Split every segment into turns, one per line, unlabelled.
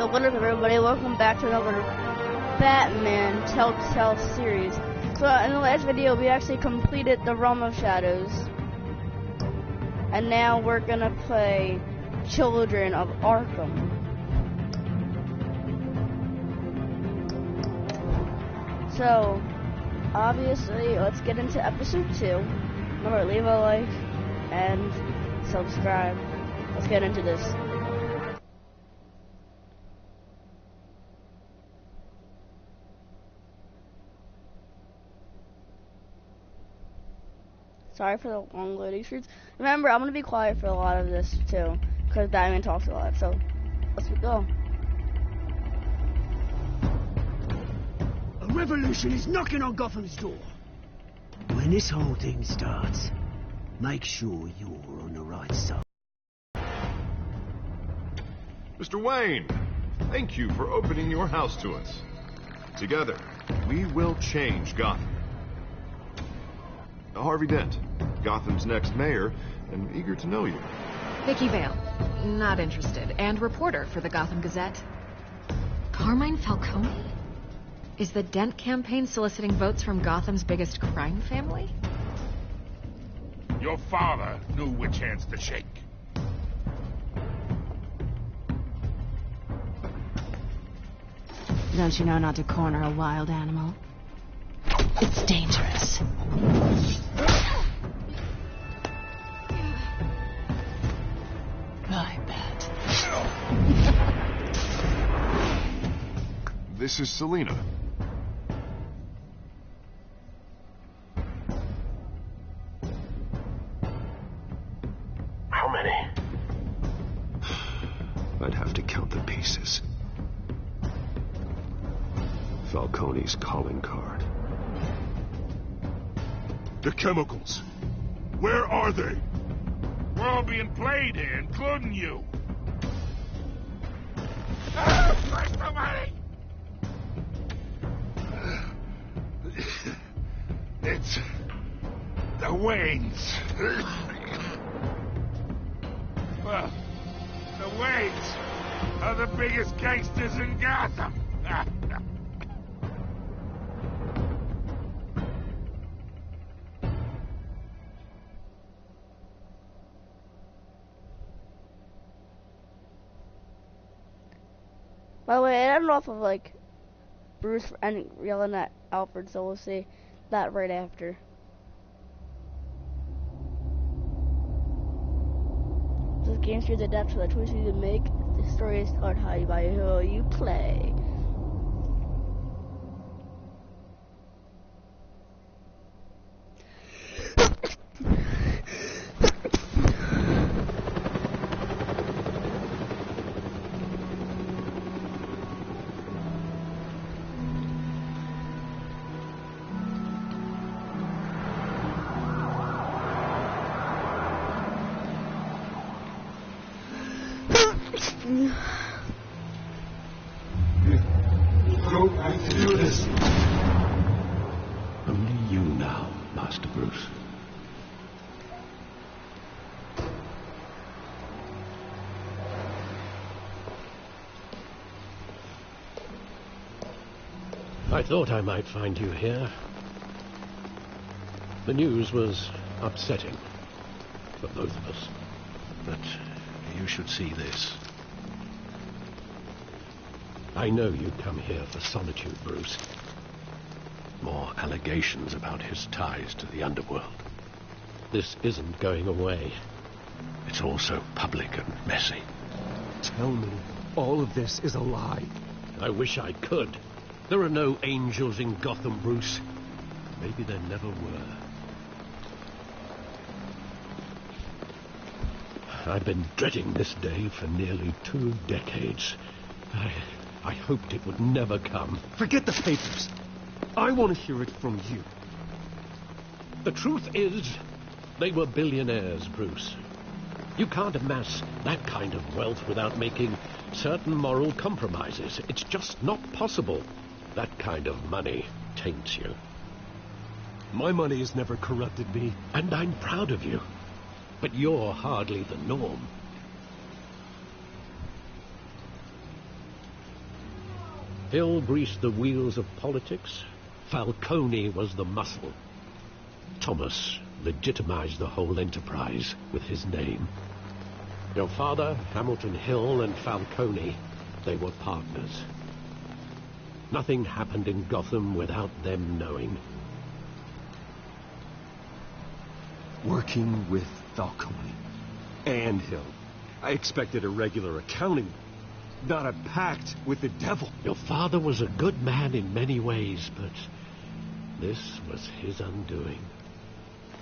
Yo, what up everybody, welcome back to another Batman Telltale series. So in the last video we actually completed the Realm of Shadows. And now we're gonna play Children of Arkham. So, obviously, let's get into episode 2. Remember, leave a like and subscribe. Let's get into this. Sorry for the long loading screens. Remember, I'm gonna be quiet for a lot of this too, because Batman talks a lot. So, let's go.
A revolution is knocking on Gotham's door. When this whole thing starts, make sure you're on the right side.
Mr. Wayne, thank you for opening your house to us. Together, we will change Gotham. Harvey Dent, Gotham's next mayor, and eager to know you.
Vicky Vale, not interested, and reporter for the Gotham Gazette. Carmine Falcone? Is the Dent campaign soliciting votes from Gotham's biggest crime family?
Your father knew which hands to shake.
Don't you know not to corner a wild animal? It's dangerous. I bet.
This is Selina.
How many? I'd have to count the pieces. Falcone's calling card.
The chemicals. Where are they? We're all being played here, including you. Where's the money? It's the Waynes. Well, the Waynes are the biggest gangsters in Gotham.
By the way, I don't know if of like Bruce and yelling at Alfred, so we'll see that right after. This game through the depths of the choices you make. The story is told how you by who you play.
Go back to do this. Only you now, Master Bruce.
I thought I might find you here. The news was upsetting for both of us. But you should see this. I know you'd come here for solitude, Bruce. More allegations about his ties to the underworld. This isn't going away. It's all so public and messy.
Tell me, all of this is a lie.
I wish I could. There are no angels in Gotham, Bruce. Maybe there never were. I've been dreading this day for nearly 2 decades. I hoped it would never come.
Forget the papers. I want to hear it from you.
The truth is, they were billionaires, Bruce. You can't amass that kind of wealth without making certain moral compromises. It's just not possible. That kind of money taints you.
My money has never corrupted me.
And I'm proud of you. But you're hardly the norm. Hill greased the wheels of politics. Falcone was the muscle. Thomas legitimized the whole enterprise with his name. Your father, Hamilton Hill, and Falcone, they were partners. Nothing happened in Gotham without them knowing.
Working with Falcone and Hill. I expected a regular accounting, not a pact with the devil.
Your father was a good man in many ways, but this was his undoing.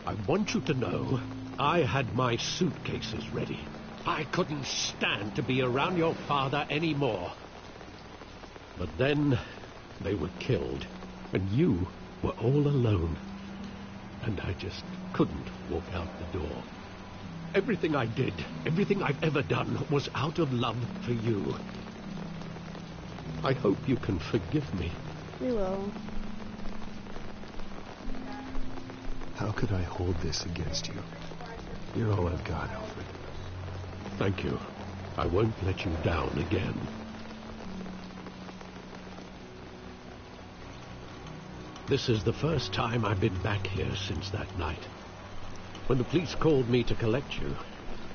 I want you to know, I had my suitcases ready. I couldn't stand to be around your father anymore. But then they were killed, and you were all alone. And I just couldn't walk out the door. Everything I did, everything I've ever done, was out of love for you. I hope you can forgive me.
We will.
How could I hold this against you? You're all I've got, Alfred.
Thank you. I won't let you down again. This is the first time I've been back here since that night. When the police called me to collect you,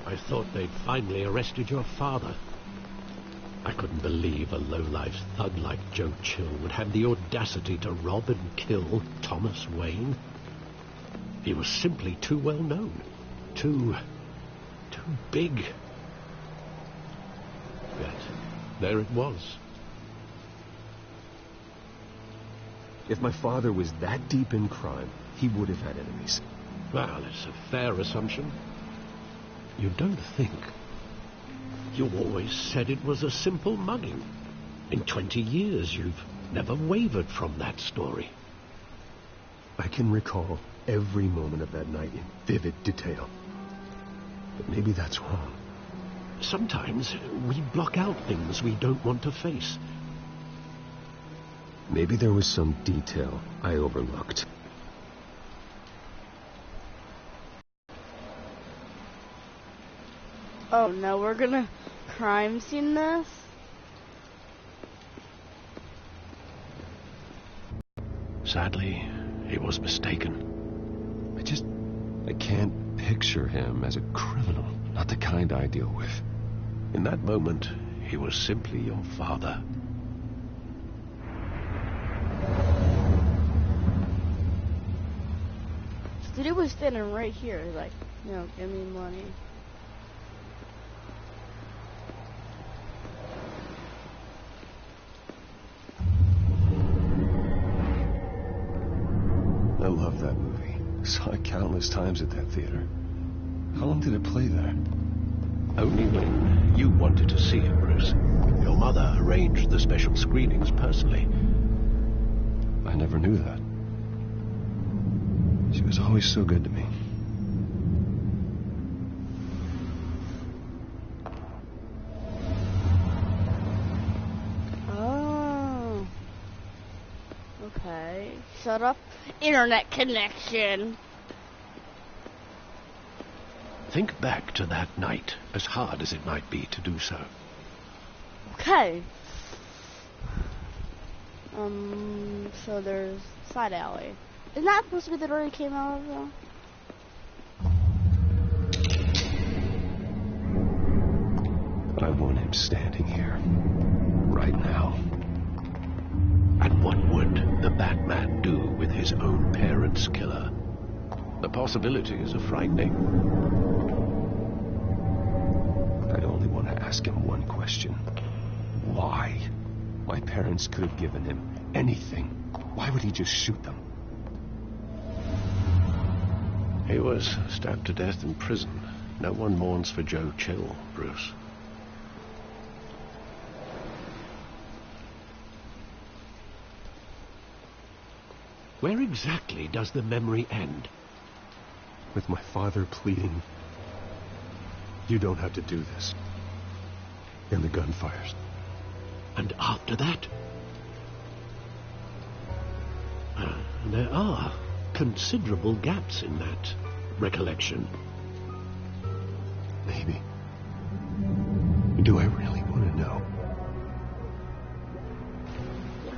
I thought they'd finally arrested your father. I couldn't believe a low-life thug like Joe Chill would have the audacity to rob and kill Thomas Wayne. He was simply too well known, too big. Yet, there it was.
If my father was that deep in crime, he would have had enemies.
Well, it's a fair assumption. You don't think. You always said it was a simple mugging. In 20 years, you've never wavered from that story.
I can recall every moment of that night in vivid detail. But maybe that's wrong.
Sometimes we block out things we don't want to face.
Maybe there was some detail I overlooked.
Oh no, we're gonna crime scene this?
Sadly, he was mistaken.
I can't picture him as a criminal. Not the kind I deal with.
In that moment, he was simply your father.
The dude was standing right here, like, give me money.
I love that movie. Saw it countless times at that theater. How long did it play there?
Only when you wanted to see it, Bruce. Your mother arranged the special screenings personally.
I never knew that. She was always so good to me.
Oh. Okay. Shut up. Internet connection.
Think back to that night, as hard as it might be to do so.
Okay. So there's side alley. Isn't that supposed to be the door he came out of, though?
I want him standing here. Right now.
And what would the Batman do with his own parents' killer? The possibilities are frightening.
I'd only want to ask him one question. Why? My parents could have given him anything. Why would he just shoot them?
He was stabbed to death in prison. No one mourns for Joe Chill, Bruce. Where exactly does the memory end?
With my father pleading, "You don't have to do this." And the gun fires.
And after that? There are considerable gaps in that recollection.
Maybe. Do I really want to know?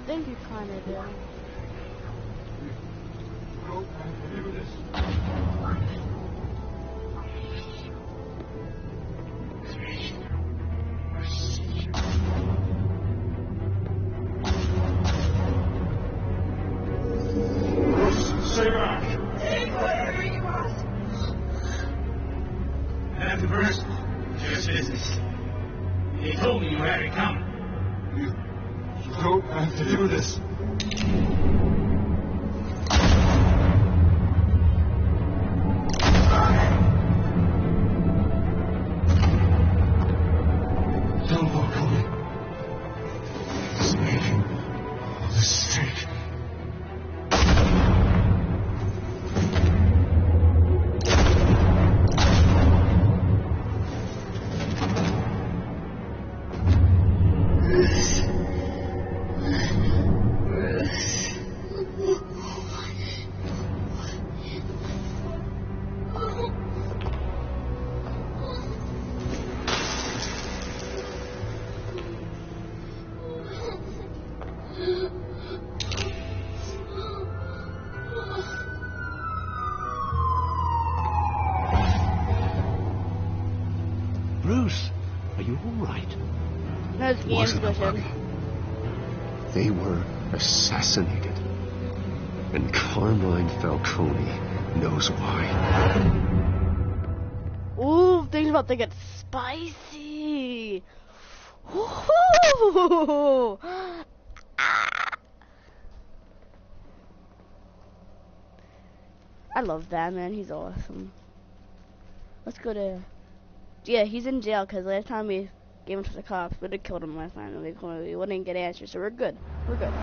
think you kind of do.
Stay back!
That's the first. Just business. He told me you had it coming.
You don't have to do this. Don't walk away. It's making all this straight.
Bruce, are you all right?
No, it's
Wasn't a bug.
Ian.
They were assassinated. And Carmine Falcone knows why.
Ooh, things about to get spicy. Ooh. Ah. I love Batman. He's awesome. Let's go to. Yeah, he's in jail because last time we gave him to the cops, we'd have killed him last time, and we wouldn't get answers. So we're good. We're good.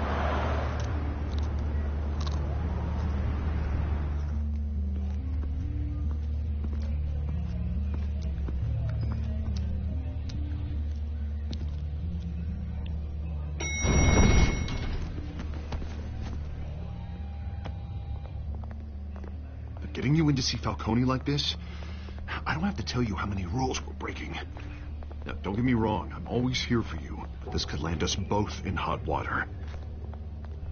Getting you in to see Falcone like this? I don't have to tell you how many rules we're breaking. Now, don't get me wrong, I'm always here for you, but this could land us both in hot water.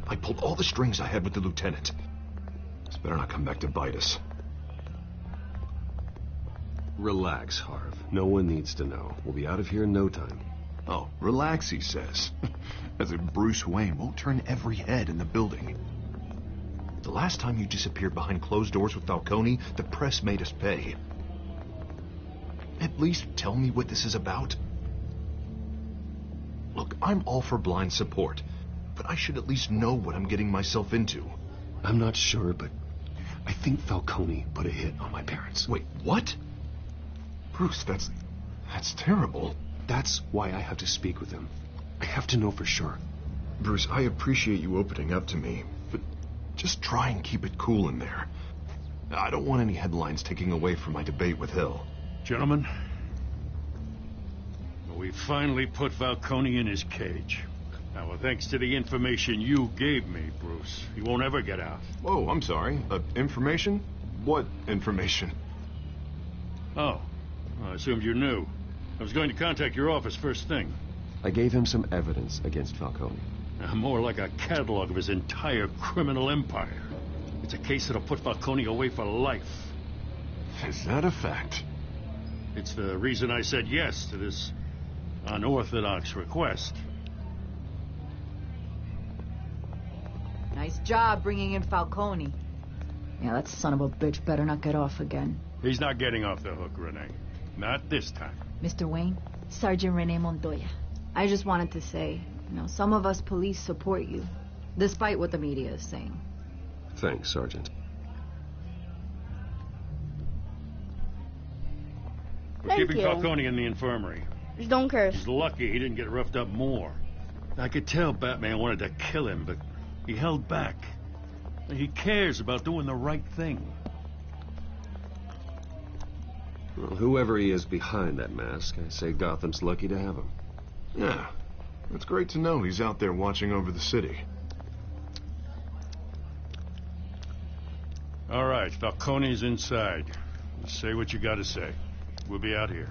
I pulled all the strings I had with the lieutenant. This better not come back to bite us.
Relax, Harv. No one needs to know. We'll be out of here in no time.
Oh, relax, he says. As if Bruce Wayne won't turn every head in the building. The last time you disappeared behind closed doors with Falcone, the press made us pay. At least tell me what this is about. Look, I'm all for blind support, but I should at least know what I'm getting myself into.
I'm not sure, but I think Falcone put a hit on my parents.
Wait, what? Bruce, that's terrible.
That's why I have to speak with him. I have to know for sure.
Bruce, I appreciate you opening up to me, but just try and keep it cool in there. I don't want any headlines taking away from my debate with Hill.
Gentlemen, we finally put Falcone in his cage. Now, well, thanks to the information you gave me, Bruce, he won't ever get out.
Oh, I'm sorry. Information? What information?
Oh, I assumed you knew. I was going to contact your office first thing.
I gave him some evidence against Falcone.
More like a catalog of his entire criminal empire. It's a case that'll put Falcone away for life.
Is that a fact?
It's the reason I said yes to this unorthodox request.
Nice job bringing in Falcone. Yeah, that son of a bitch better not get off again.
He's not getting off the hook, Renee. Not this time.
Mr. Wayne, Sergeant Renee Montoya. I just wanted to say, some of us police support you, despite what the media is saying.
Thanks, Sergeant.
We're keeping Falcone in the infirmary.
Just don't curse.
He's lucky he didn't get roughed up more. I could tell Batman wanted to kill him, but he held back. He cares about doing the right thing.
Well, whoever he is behind that mask, I say Gotham's lucky to have him.
Yeah, it's great to know he's out there watching over the city.
All right, Falcone's inside. Say what you gotta say. We'll be out here.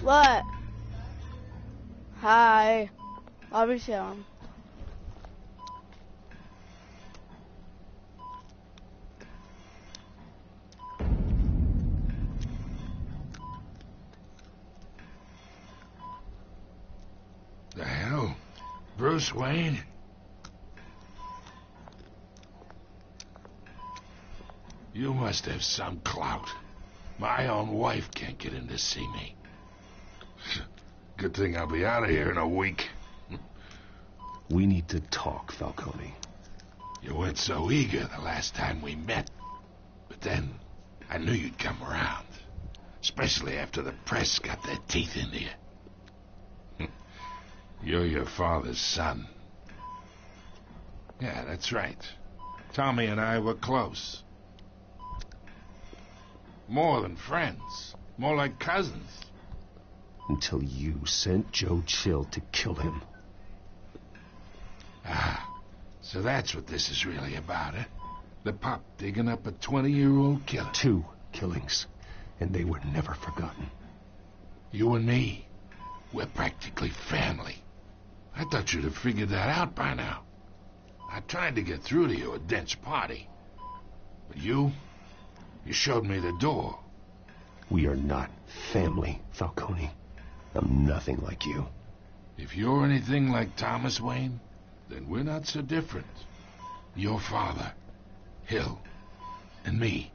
What? Hi. I'll be chilling.
The hell? Bruce Wayne? You must have some clout. My own wife can't get in to see me. Good thing I'll be out of here in a week.
We need to talk, Falcone.
You weren't so eager the last time we met. But then, I knew you'd come around. Especially after the press got their teeth into you. You're your father's son. Yeah, that's right. Tommy and I were close. More than friends. More like cousins.
Until you sent Joe Chill to kill him.
Ah, so that's what this is really about, eh? The pup digging up a 20-year-old killer.
2 killings, and they were never forgotten.
You and me, we're practically family. I thought you'd have figured that out by now. I tried to get through to you at Dent's party. But you showed me the door.
We are not family, Falcone. I'm nothing like you.
If you're anything like Thomas Wayne, then we're not so different. Your father, Hill, and me,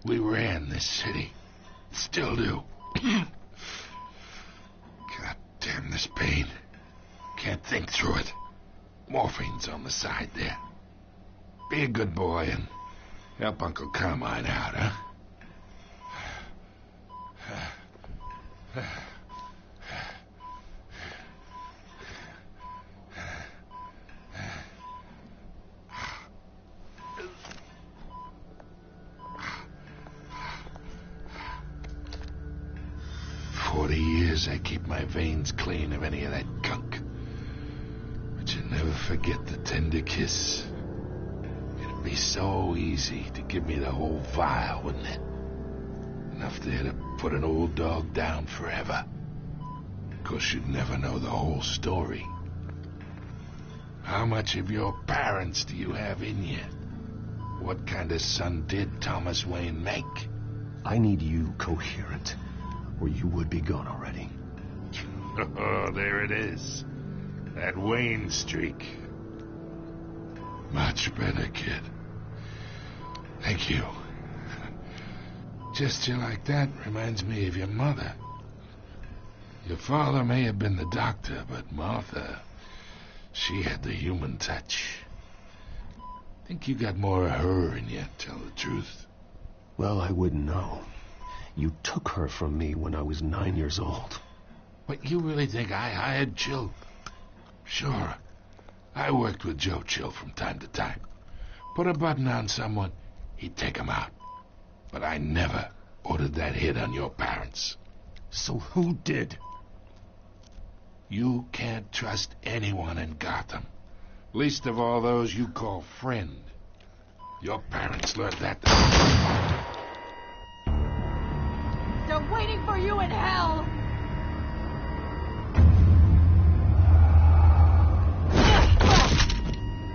we ran this city. Still do. God damn this pain. Can't think through it. Morphine's on the side there. Be a good boy and help Uncle Carmine out, huh? 40 years I keep my veins clean of any of that gunk. But you never forget the tender kiss. It'd be so easy to give me the whole vial, wouldn't it? Enough there to put an old dog down forever. Of course, you'd never know the whole story. How much of your parents do you have in you? What kind of son did Thomas Wayne make?
I need you coherent, or you would be gone already.
Oh, there it is. That Wayne streak. Much better, kid. Thank you. Gesture like that reminds me of your mother. Your father may have been the doctor, but Martha, she had the human touch. Think you got more of her in you, tell the truth.
Well, I wouldn't know. You took her from me when I was 9 years old.
But you really think I hired Chill? Sure. I worked with Joe Chill from time to time. Put a button on someone, he'd take him out. But I never ordered that hit on your parents.
So who did?
You can't trust anyone in Gotham. Least of all those you call friend. Your parents learned that.
They're waiting for you in hell!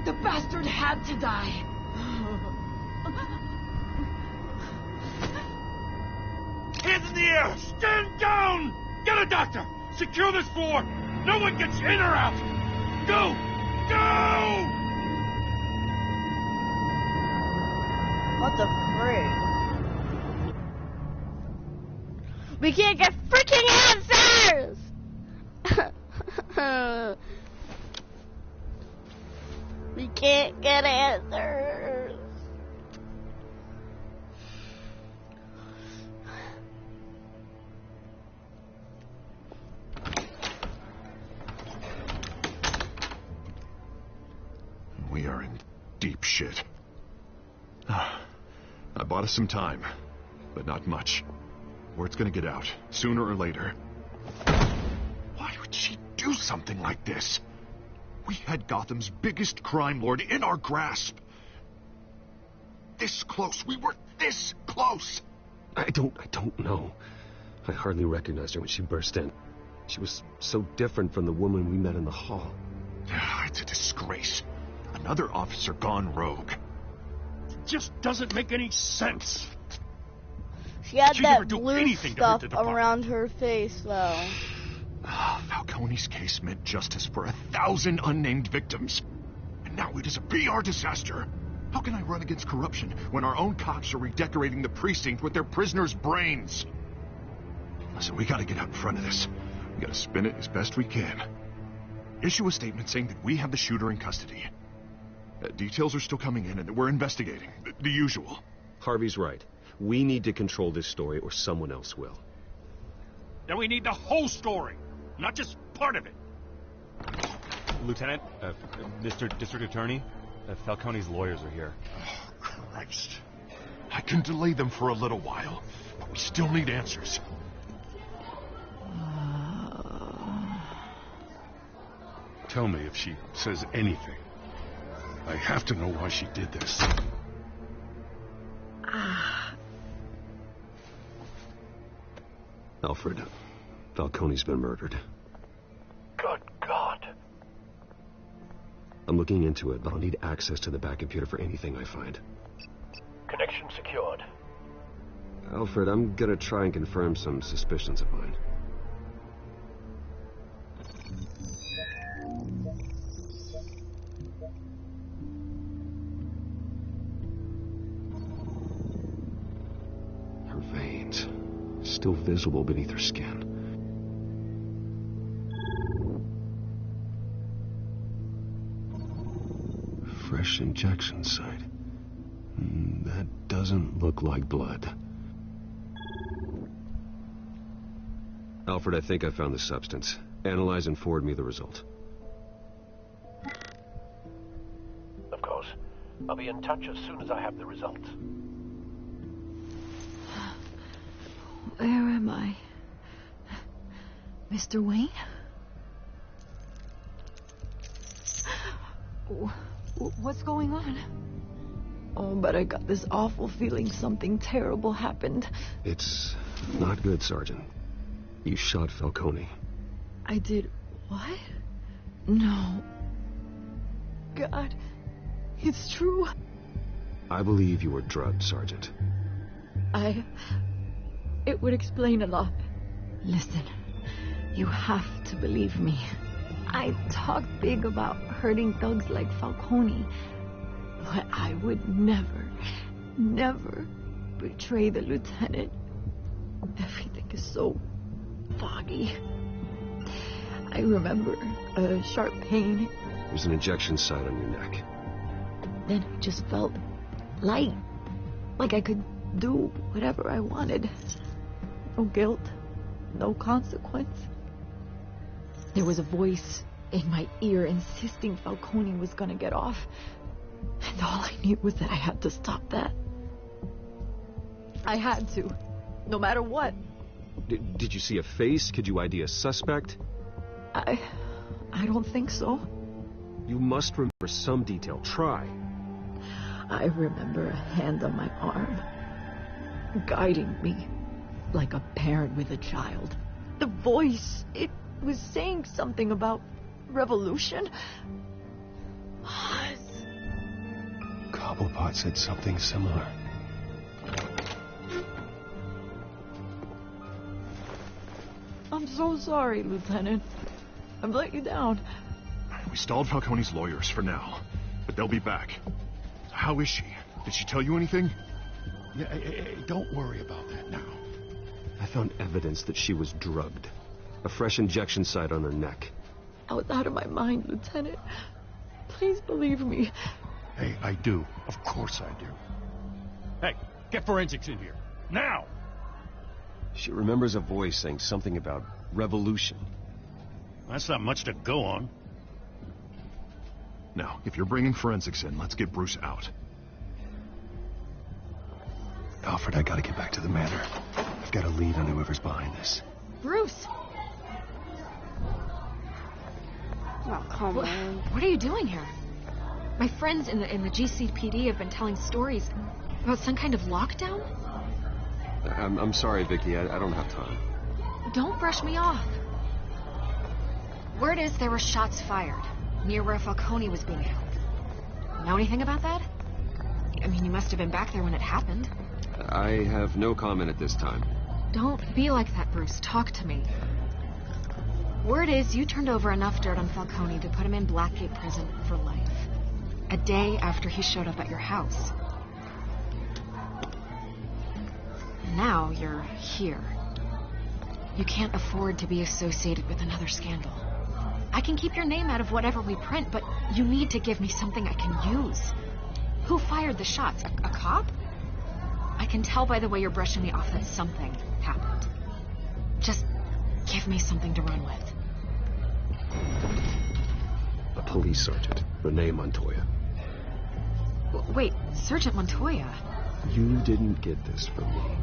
The bastard had to die.
Hands in the air! Stand down! Get a doctor! Secure this floor! No one gets in or out! Go! Go!
What the frick? We can't get freaking answers! We can't get answers.
We are in deep shit. I bought us some time, but not much. Word's gonna get out, sooner or later. Why would she do something like this? We had Gotham's biggest crime lord in our grasp. This close. We were this close.
I don't know.
I hardly recognized her when she burst in. She was so different from the woman we met in the hall.
It's a disgrace. Another officer gone rogue.
It just doesn't make any sense.
She had
She'd
that
never do
blue
anything to hurt
stuff
the department.
around her face, though.
Falcone's case meant justice for 1,000 unnamed victims. And now it is a PR disaster. How can I run against corruption when our own cops are redecorating the precinct with their prisoners' brains? Listen, we gotta get out in front of this. We gotta spin it as best we can. Issue a statement saying that we have the shooter in custody. Details are still coming in and that we're investigating. The usual.
Harvey's right. We need to control this story or someone else will.
Then we need the whole story, not just part of it.
Lieutenant, Mr. District Attorney, Falcone's lawyers are here.
Oh, Christ. I can delay them for a little while, but we still need answers.
Tell me if she says anything. I have to know why she did this.
Alfred, Falcone's been murdered.
Good God.
I'm looking into it, but I'll need access to the back computer for anything I find.
Connection secured.
Alfred, I'm gonna try and confirm some suspicions of mine. Her veins, still visible beneath her skin. Fresh injection site. That doesn't look like blood. Alfred, I think I found the substance. Analyze and forward me the result.
Of course. I'll be in touch as soon as I have the result.
Where am I? Mr. Wayne? What's going on? Oh, but I got this awful feeling something terrible happened.
It's not good, Sergeant. You shot Falcone.
I did what? No. God, it's true.
I believe you were drugged, Sergeant.
It would explain a lot. Listen, you have to believe me. I talked big about hurting thugs like Falcone, but I would never, never betray the lieutenant. Everything is so foggy. I remember a sharp pain.
There's an injection site on your neck.
Then I just felt light, like I could do whatever I wanted. No guilt, no consequence. There was a voice in my ear insisting Falcone was gonna get off. And all I knew was that I had to stop that. I had to, no matter what.
Did you see a face? Could you ID a suspect?
I don't think so.
You must remember some detail. Try.
I remember a hand on my arm, guiding me like a parent with a child. The voice, it was saying something about revolution.
Cobblepot said something similar.
I'm so sorry, Lieutenant. I've let you down.
We stalled Falcone's lawyers for now, but they'll be back. How is she? Did she tell you anything?
Yeah, hey, don't worry about that now.
I found evidence that she was drugged. A fresh injection site on her neck.
I was out of my mind, Lieutenant. Please believe me.
Hey, I do. Of course I do.
Hey, get forensics in here. Now!
She remembers a voice saying something about revolution.
That's not much to go on.
Now, if you're bringing forensics in, let's get Bruce out.
Alfred, I gotta get back to the manor. I've got a lead on whoever's behind this.
Bruce!
Oh, come on.
What are you doing here? My friends in the GCPD have been telling stories about some kind of lockdown.
I'm sorry, Vicky. I don't have time.
Don't brush me off. Word is there were shots fired near where Falcone was being held. Know anything about that? I mean, you must have been back there when it happened.
I have no comment at this time.
Don't be like that, Bruce. Talk to me. Word is you turned over enough dirt on Falcone to put him in Blackgate Prison for life. A day after he showed up at your house. And now you're here. You can't afford to be associated with another scandal. I can keep your name out of whatever we print, but you need to give me something I can use. Who fired the shots? A cop? I can tell by the way you're brushing me off that something happened. Just give me something to run with.
A police sergeant, Renee Montoya.
Wait, Sergeant Montoya?
You didn't get this from me.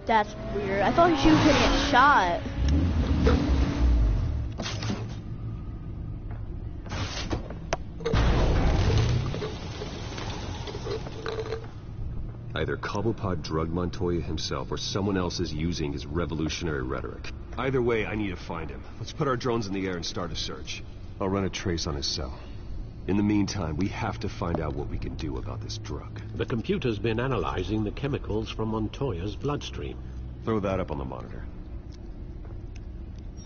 That's weird. I thought she was gonna get shot.
Either Cobblepot drugged Montoya himself or someone else is using his revolutionary rhetoric. Either way, I need to find him. Let's put our drones in the air and start a search. I'll run a trace on his cell. In the meantime, we have to find out what we can do about this drug.
The computer's been analyzing the chemicals from Montoya's bloodstream.
Throw that up on the monitor.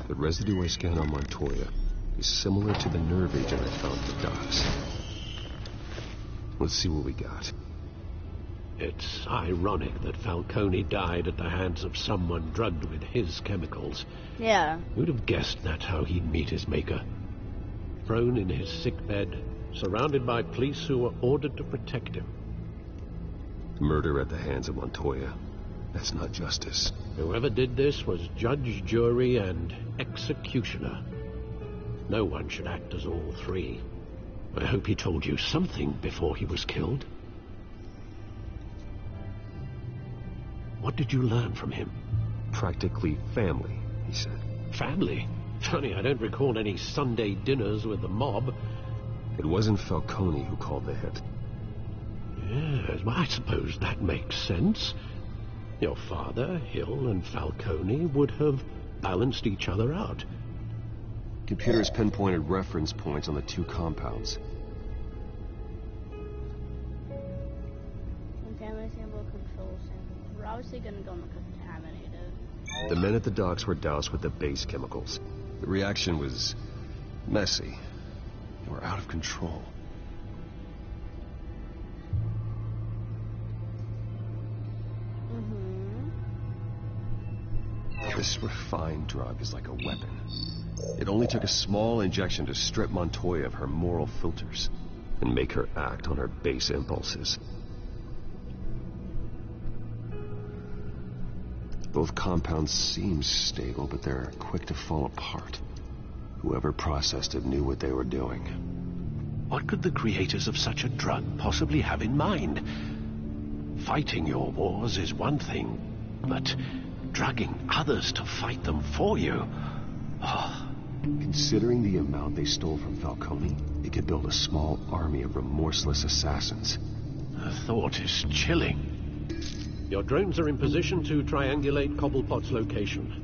The residue I scanned on Montoya is similar to the nerve agent I found at the docks. Let's see what we got.
It's ironic that Falcone died at the hands of someone drugged with his chemicals.
Yeah.
Who'd have guessed that's how he'd meet his maker? Prone in his sickbed, surrounded by police who were ordered to protect him.
Murder at the hands of Montoya. That's not justice.
Whoever did this was judge, jury, and executioner. No one should act as all three. I hope he told you something before he was killed. What did you learn from him?
Practically family, he said.
Family? Funny, I don't recall any Sunday dinners with the mob.
It wasn't Falcone who called the hit.
Yes, well, I suppose that makes sense. Your father, Hill, and Falcone would have balanced each other out.
Computer's pinpointed reference points on the two compounds.
Contaminated sample, control sample. We're obviously gonna go on the contaminated.
The men at the docks were doused with the base chemicals. The reaction was messy. They were out of control. This refined drug is like a weapon. It only took a small injection to strip Montoya of her moral filters and make her act on her base impulses. Both compounds seem stable, but they're quick to fall apart. Whoever processed it knew what they were doing.
What could the creators of such a drug possibly have in mind? Fighting your wars is one thing, but drugging others to fight them for you? Oh.
Considering the amount they stole from Falcone, they could build a small army of remorseless assassins.
The thought is chilling. Your drones are in position to triangulate Cobblepot's location.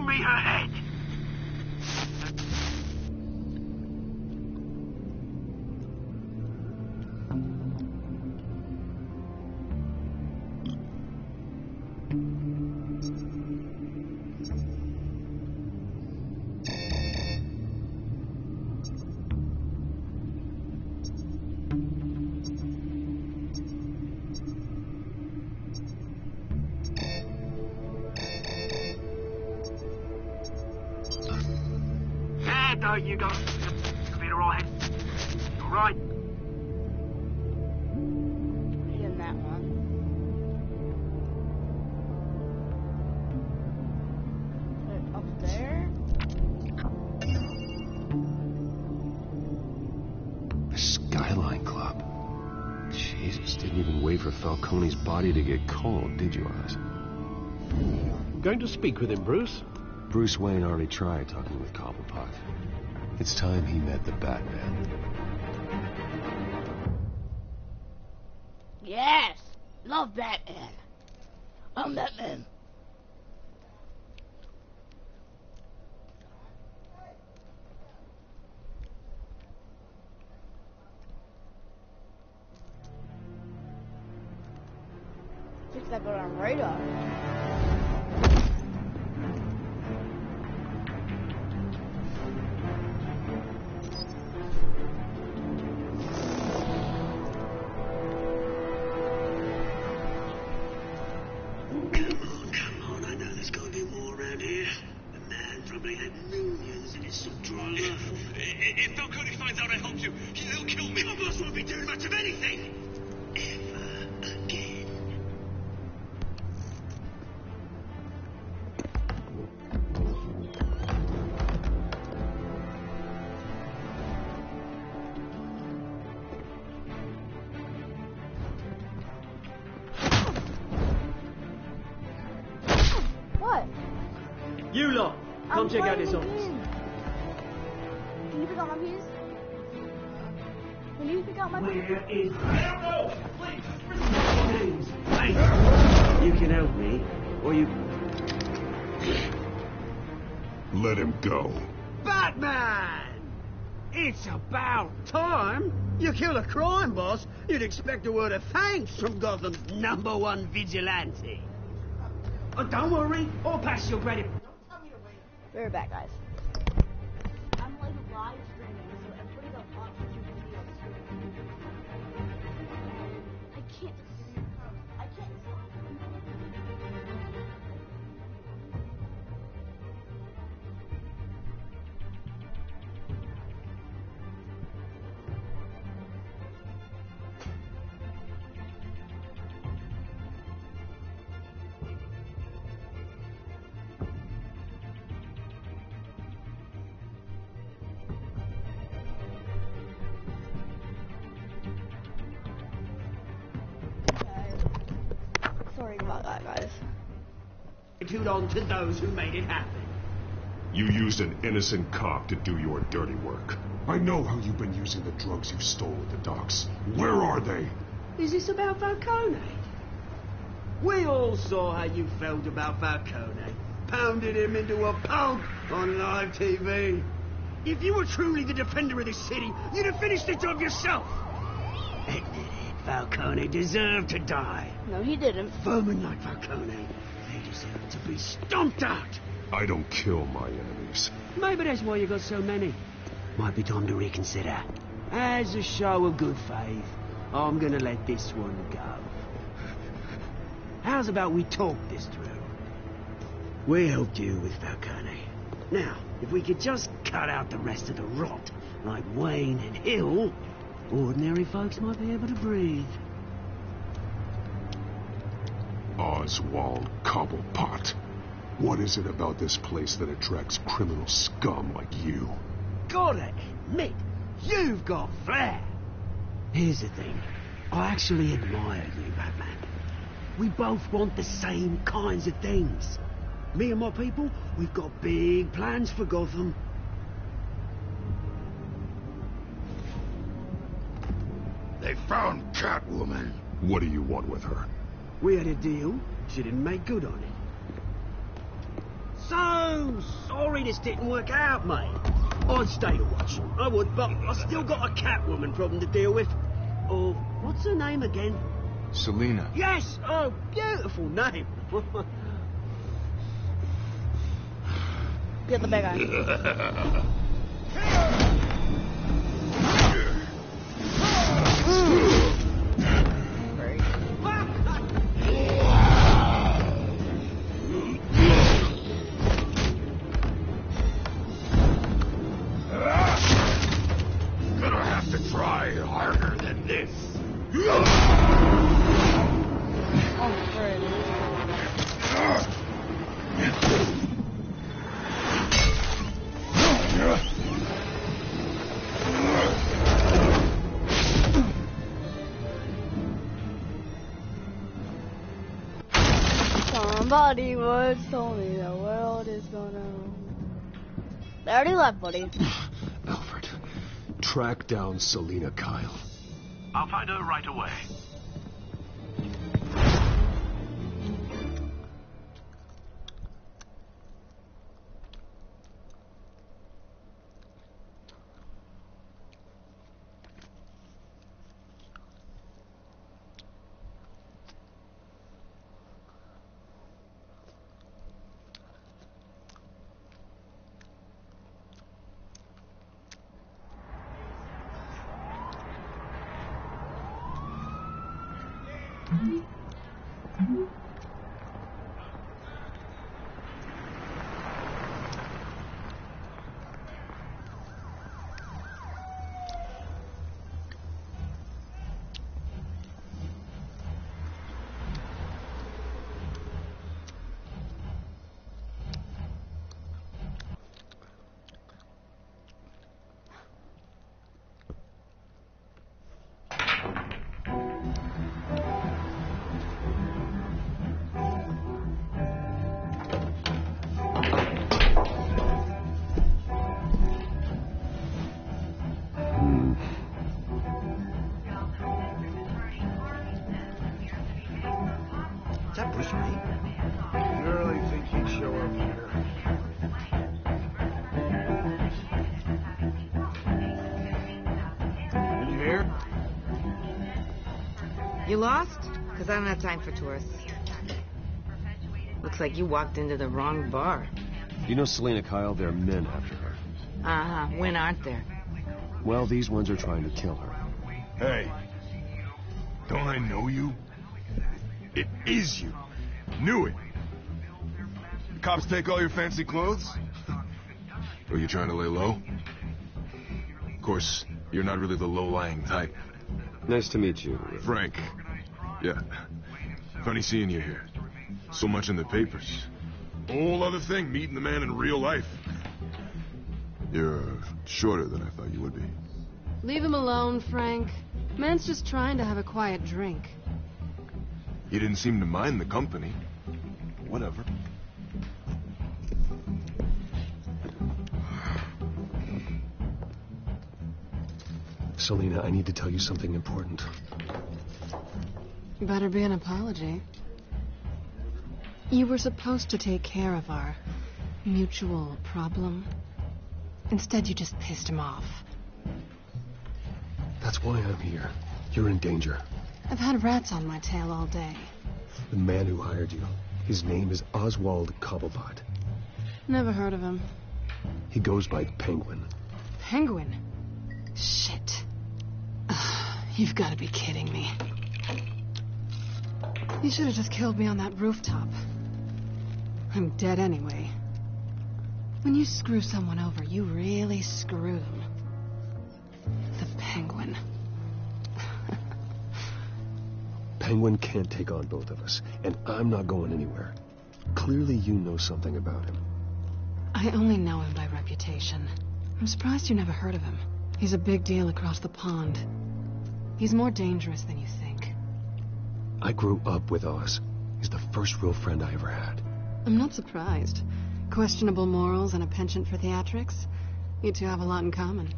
bring me her head! No, you got it all right. All right.
In that one. Put it up there.
The Skyline Club. Jesus, didn't even wait for Falcone's body to get cold, did you, Oz?
Going to speak with him, Bruce?
Bruce Wayne already tried talking with Cobblepot. It's time he met the Batman.
Yes! Love Batman. I'm Batman. Fix that got on radar.
If Falcone finds out I helped you, he'll kill me. Your boss won't be doing much of anything. Ever again.
What?
You lot, come check out this office.
Can you pick out my keys? Can you pick out my keys?
Where is... I don't know! Please! Hey! You can help me, or you...
Let him go.
Batman! It's about time. You kill a crime boss, you'd expect a word of thanks from Gotham's #1 vigilante. Oh, don't worry, I'll pass your credit.
Be right back, guys. I'm like live streaming, so I'm putting up options you can see on the screen. I can't Sorry about that, guys.
Attitude on to those who made it happen.
You used an innocent cop to do your dirty work. I know how you've been using the drugs you stole at the docks. Where are they?
Is this about Falcone? We all saw how you felt about Falcone. Pounded him into a pulp on live TV. If you were truly the defender of this city, you'd have finished the job yourself. Admit it, Falcone deserved to die.
No, he didn't.
Vermin like Falcone, they deserve to be stomped out.
I don't kill my enemies.
Maybe that's why you got so many. Might be time to reconsider. As a show of good faith, I'm gonna let this one go. How's about we talk this through? We helped you with Falcone. Now, if we could just cut out the rest of the rot, like Wayne and Hill, ordinary folks might be able to breathe.
Oswald Cobblepot. What is it about this place that attracts criminal scum like you?
Gotta admit, you've got flair. Here's the thing. I actually admire you, Batman. We both want the same kinds of things. Me and my people, we've got big plans for Gotham.
They found Catwoman.
What do you want with her?
We had a deal. She didn't make good on it. So sorry this didn't work out, mate. I'd stay to watch. I would, but I still got a Catwoman problem to deal with. Oh, what's her name again?
Selina.
Yes! Oh, beautiful name.
Get the big guy.
Gonna have to try harder than this.
Somebody once told me the world is gonna... They already left, buddy.
Alfred, track down Selina Kyle.
I'll find her right away.
Is that Bruce Wayne?
You really think he'd show up here?
You here?
You lost? Because I don't have time for tourists. Looks like you walked into the wrong bar.
You know Selina Kyle, there are men after her.
Uh-huh. When aren't there?
Well, these ones are trying to kill her.
Hey, don't I know you? It is you. Knew it. The cops take all your fancy clothes? Or you trying to lay low? Of course, you're not really the low-lying type.
Nice to meet you.
Frank. Yeah. Funny seeing you here. So much in the papers. Whole other thing, meeting the man in real life. You're shorter than I thought you would be.
Leave him alone, Frank. Man's just trying to have a quiet drink.
You didn't seem to mind the company. Whatever.
Selina, I need to tell you something important.
Better be an apology. You were supposed to take care of our mutual problem. Instead, you just pissed him off.
That's why I'm here. You're in danger.
I've had rats on my tail all day.
The man who hired you, his name is Oswald Cobblepot.
Never heard of him.
He goes by Penguin.
Penguin? Shit. You've got to be kidding me. You should have just killed me on that rooftop. I'm dead anyway. When you screw someone over, you really screw them. The Penguin.
Penguin can't take on both of us, and I'm not going anywhere. Clearly you know something about him.
I only know him by reputation. I'm surprised you never heard of him. He's a big deal across the pond. He's more dangerous than you think.
I grew up with Oz. He's the first real friend I ever had.
I'm not surprised. Questionable morals and a penchant for theatrics. You two have a lot in common.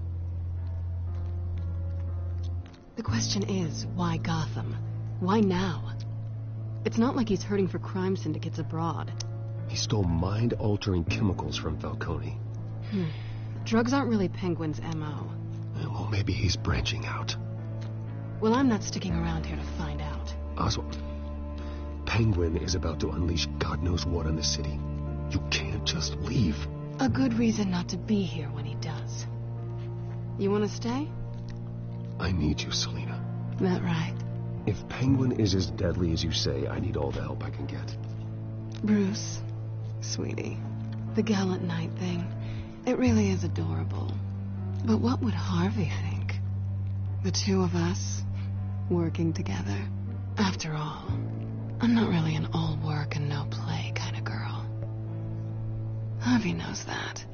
The question is, why Gotham? Why now? It's not like he's hurting for crime syndicates abroad.
He stole mind-altering chemicals from Falcone.
Drugs aren't really Penguin's M.O.
Well, maybe he's branching out.
Well, I'm not sticking around here to find out.
Oswald, Penguin is about to unleash God knows what on the city. You can't just leave.
A good reason not to be here when he does. You want to stay?
I need you, Selina.
That right?
If Penguin is as deadly as you say, I need all the help I can get.
Bruce, sweetie, the gallant knight thing, it really is adorable. But what would Harvey think? The two of us, working together. After all, I'm not really an all work and no play kind of girl. Harvey knows that.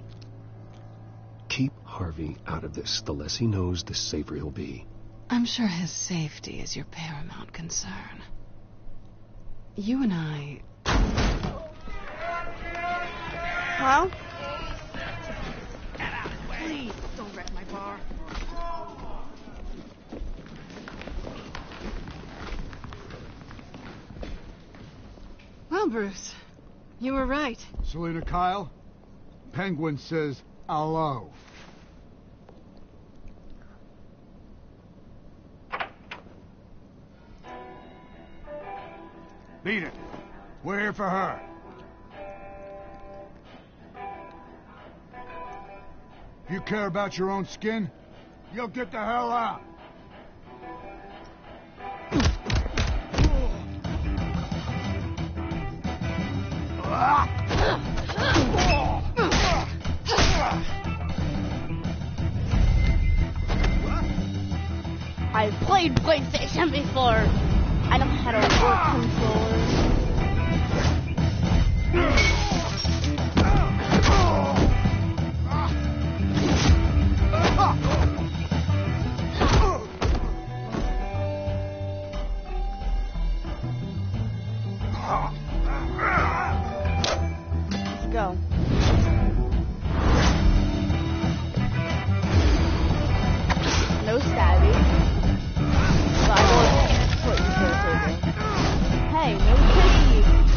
Keep Harvey out of this. The less he knows, the safer he'll be.
I'm sure his safety is your paramount concern. You and I...
Huh?
Get out, please. Don't wreck my bar.
Well, Bruce, you were right.
Selina Kyle, Penguin says hello. Beat it. We're here for her. If you care about your own skin, you'll get the hell out.
I've played PlayStation before. I know how to work controllers. Let's go. No stabbing. Hey,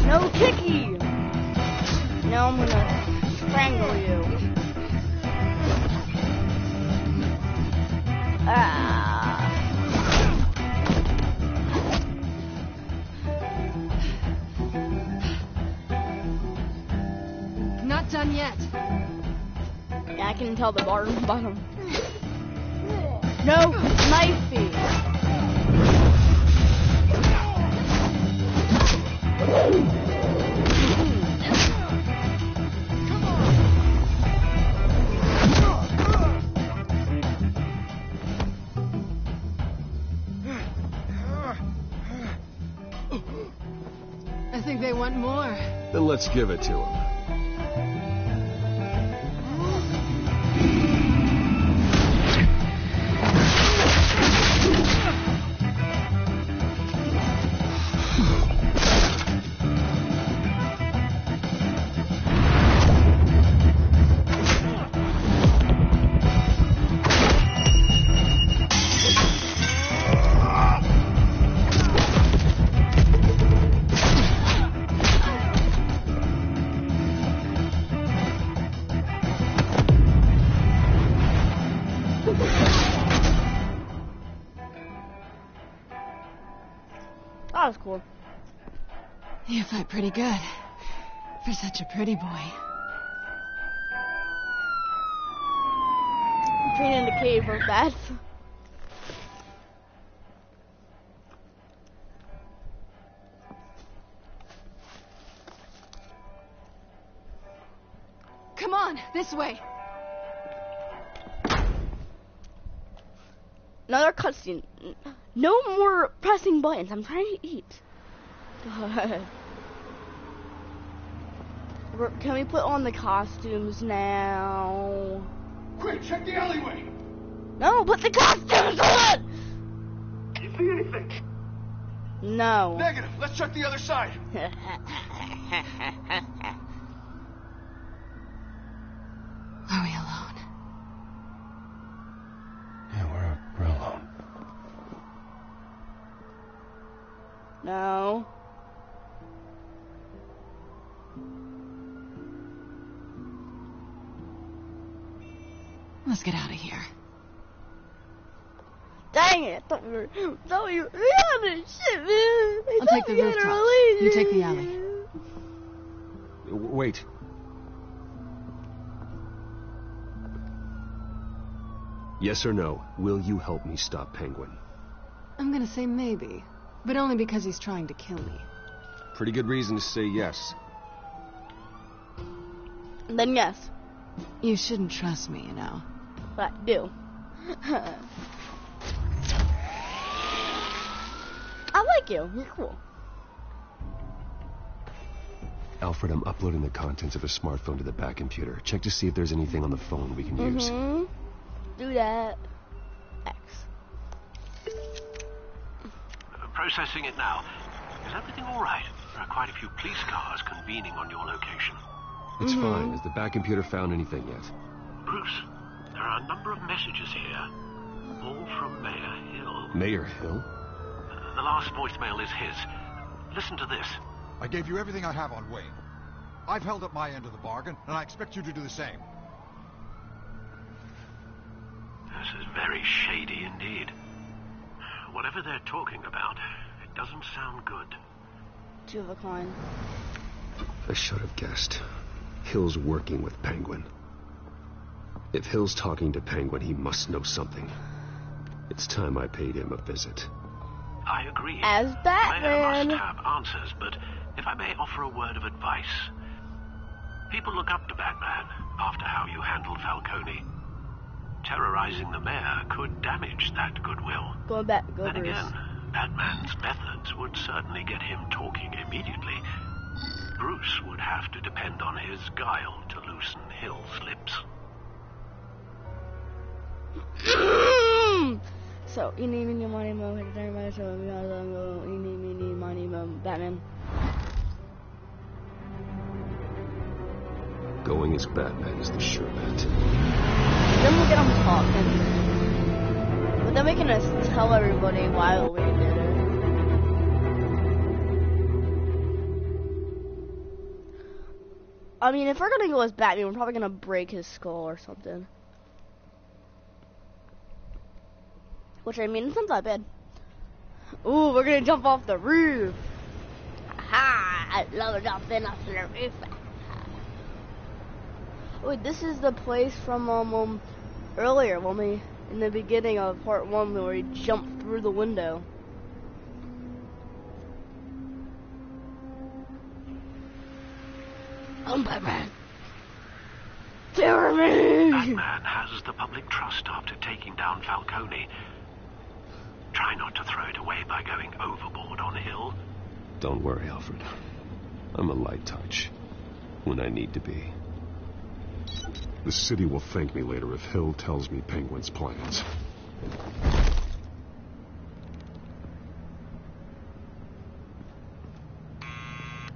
no kicky! Now I'm gonna strangle you.
Not done yet.
Yeah, I can tell the bottom. No, knifey!
I think they want more.
Then let's give it to him.
That was cool.
You fight pretty good. For such a pretty boy.
Training in the cave real fast.
Come on, this way.
Another cutscene. No more pressing buttons. I'm trying to eat. God. Can we put on the costumes now?
Quick, check the alleyway.
No, put the costumes on!
You see anything?
No.
Negative. Let's check the other side.
Are we alone?
Yeah, we're alone.
No.
Let's get out of here.
Dang it! I thought we were on this shit, man.
I'll take the rooftop. You take the alley.
Wait. Yes or no, will you help me stop Penguin?
I'm gonna say maybe, but only because he's trying to kill me.
Pretty good reason to say yes.
Then yes.
You shouldn't trust me, you know.
But I do. I like you. You're cool.
Alfred, I'm uploading the contents of a smartphone to the back computer. Check to see if there's anything on the phone we can use.
Do that. X.
Processing it now. Is everything all right? There are quite a few police cars convening on your location.
It's fine. Has the back computer found anything yet?
Bruce, there are a number of messages here. All from Mayor Hill.
Mayor Hill?
The last voicemail is his. Listen to this.
I gave you everything I have on Wayne. I've held up my end of the bargain, and I expect you to do the same.
This is very shady indeed. Whatever they're talking about, it doesn't sound good.
Two of a kind.
I should have guessed. Hill's working with Penguin. If Hill's talking to Penguin, he must know something. It's time I paid him a visit.
I agree.
As Batman.
Mayor must have answers, but if I may offer a word of advice. People look up to Batman after how you handled Falcone. Terrorizing the mayor could damage that goodwill.
Going back, go
Then
Bruce.
again, Batman's methods would certainly get him talking immediately. Bruce would have to depend on his guile to loosen Hill's lips.
So, eeny, meeny, miny, mo, eeny, miny, mo, Batman.
Going as Batman is the sure bet.
Then we'll get him talking. But then we can just tell everybody why we did it. I mean, if we're gonna go as Batman, we're probably gonna break his skull or something. Which, I mean, it's not that bad. Ooh, we're gonna jump off the roof. Ha! I love jumping off the roof. Wait, this is the place from earlier when we in the beginning of part 1 where we jumped through the window. I'm Batman. Terror me!
Batman has the public trust after taking down Falcone. Try not to throw it away by going overboard on Hill.
Don't worry, Alfred. I'm a light touch. When I need to be. The city will thank me later if Hill tells me Penguin's plans.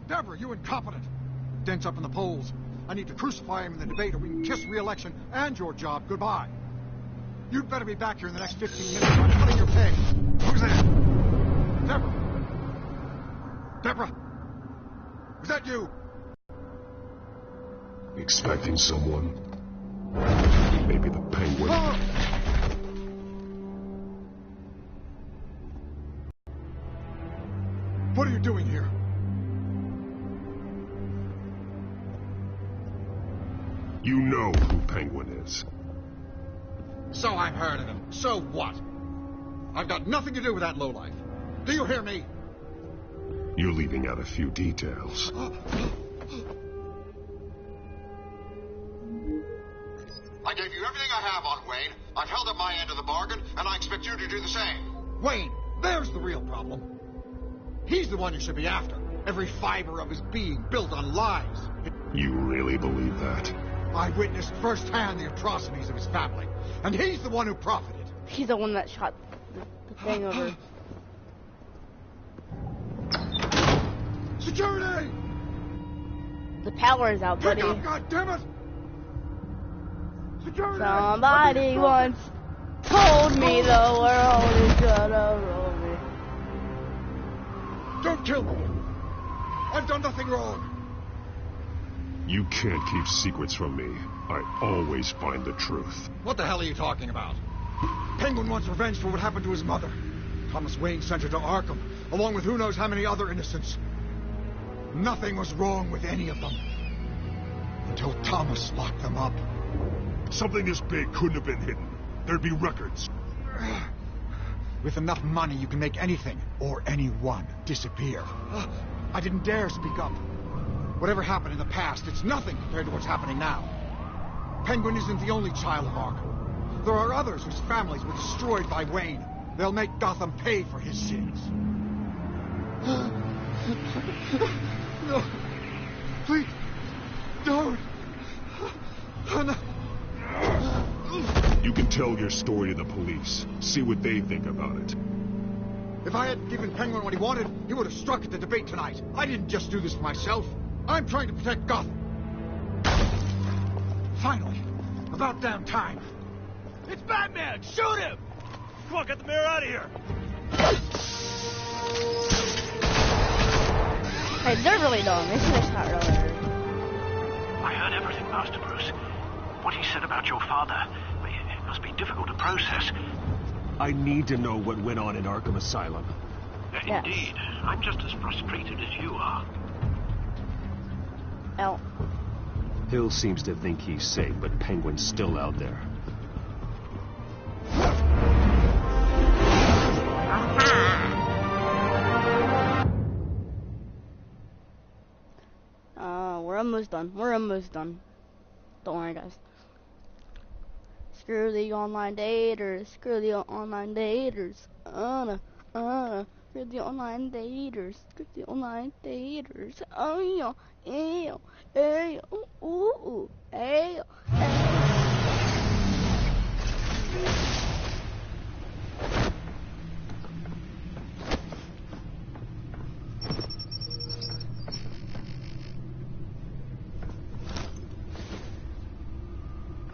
Deborah, you incompetent! Dent's up in the polls. I need to crucify him in the debate or we can kiss re-election and your job goodbye. You'd better be back here in the next 15 minutes or I'm cutting your pay. Who's that? Deborah? Deborah? Was that you?
Expecting someone? Maybe the Penguin.
What are you doing here?
You know who Penguin is.
So I've heard of him. So what? I've got nothing to do with that lowlife. Do you hear me?
You're leaving out a few details.
I gave you everything I have on Wayne. I've held up my end of the bargain, and I expect you to do the same. Wayne, there's the real problem. He's the one you should be after. Every fiber of his being built on lies.
You really believe that?
I witnessed firsthand the atrocities of his family, and he's the one who profited.
He's the one that shot the thing over.
Security!
The power is out, buddy.
God damn it! Security!
Somebody once told me the world is gonna roll me.
Don't kill me! I've done nothing wrong.
You can't keep secrets from me. I always find the truth.
What the hell are you talking about? Penguin wants revenge for what happened to his mother. Thomas Wayne sent her to Arkham, along with who knows how many other innocents. Nothing was wrong with any of them. Until Thomas locked them up.
Something this big couldn't have been hidden. There'd be records.
With enough money, you can make anything, or anyone, disappear. I didn't dare speak up. Whatever happened in the past, it's nothing compared to what's happening now. Penguin isn't the only child of Arkham. There are others whose families were destroyed by Wayne. They'll make Gotham pay for his sins. No. Please. Don't. Oh, no.
You can tell your story to the police. See what they think about it.
If I had given Penguin what he wanted, he would have struck at the debate tonight. I didn't just do this for myself. I'm trying to protect Gotham. Finally. About damn time.
It's Batman! Shoot him! Come on, get the mayor out of here!
Hey, they're really dumb. This is not really.
I heard everything, Master Bruce. What he said about your father, it must be difficult to process.
I need to know what went on in Arkham Asylum.
Yes.
Indeed. I'm just as frustrated as you are.
Oh.
Hill seems to think he's safe, but Penguin's still out there.
We're almost done. We're almost done. Don't worry, guys. Screw the online daters. Screw the online daters. Screw the online daters. Screw the online daters. Oh yeah, yeah, yeah, ooh, yeah.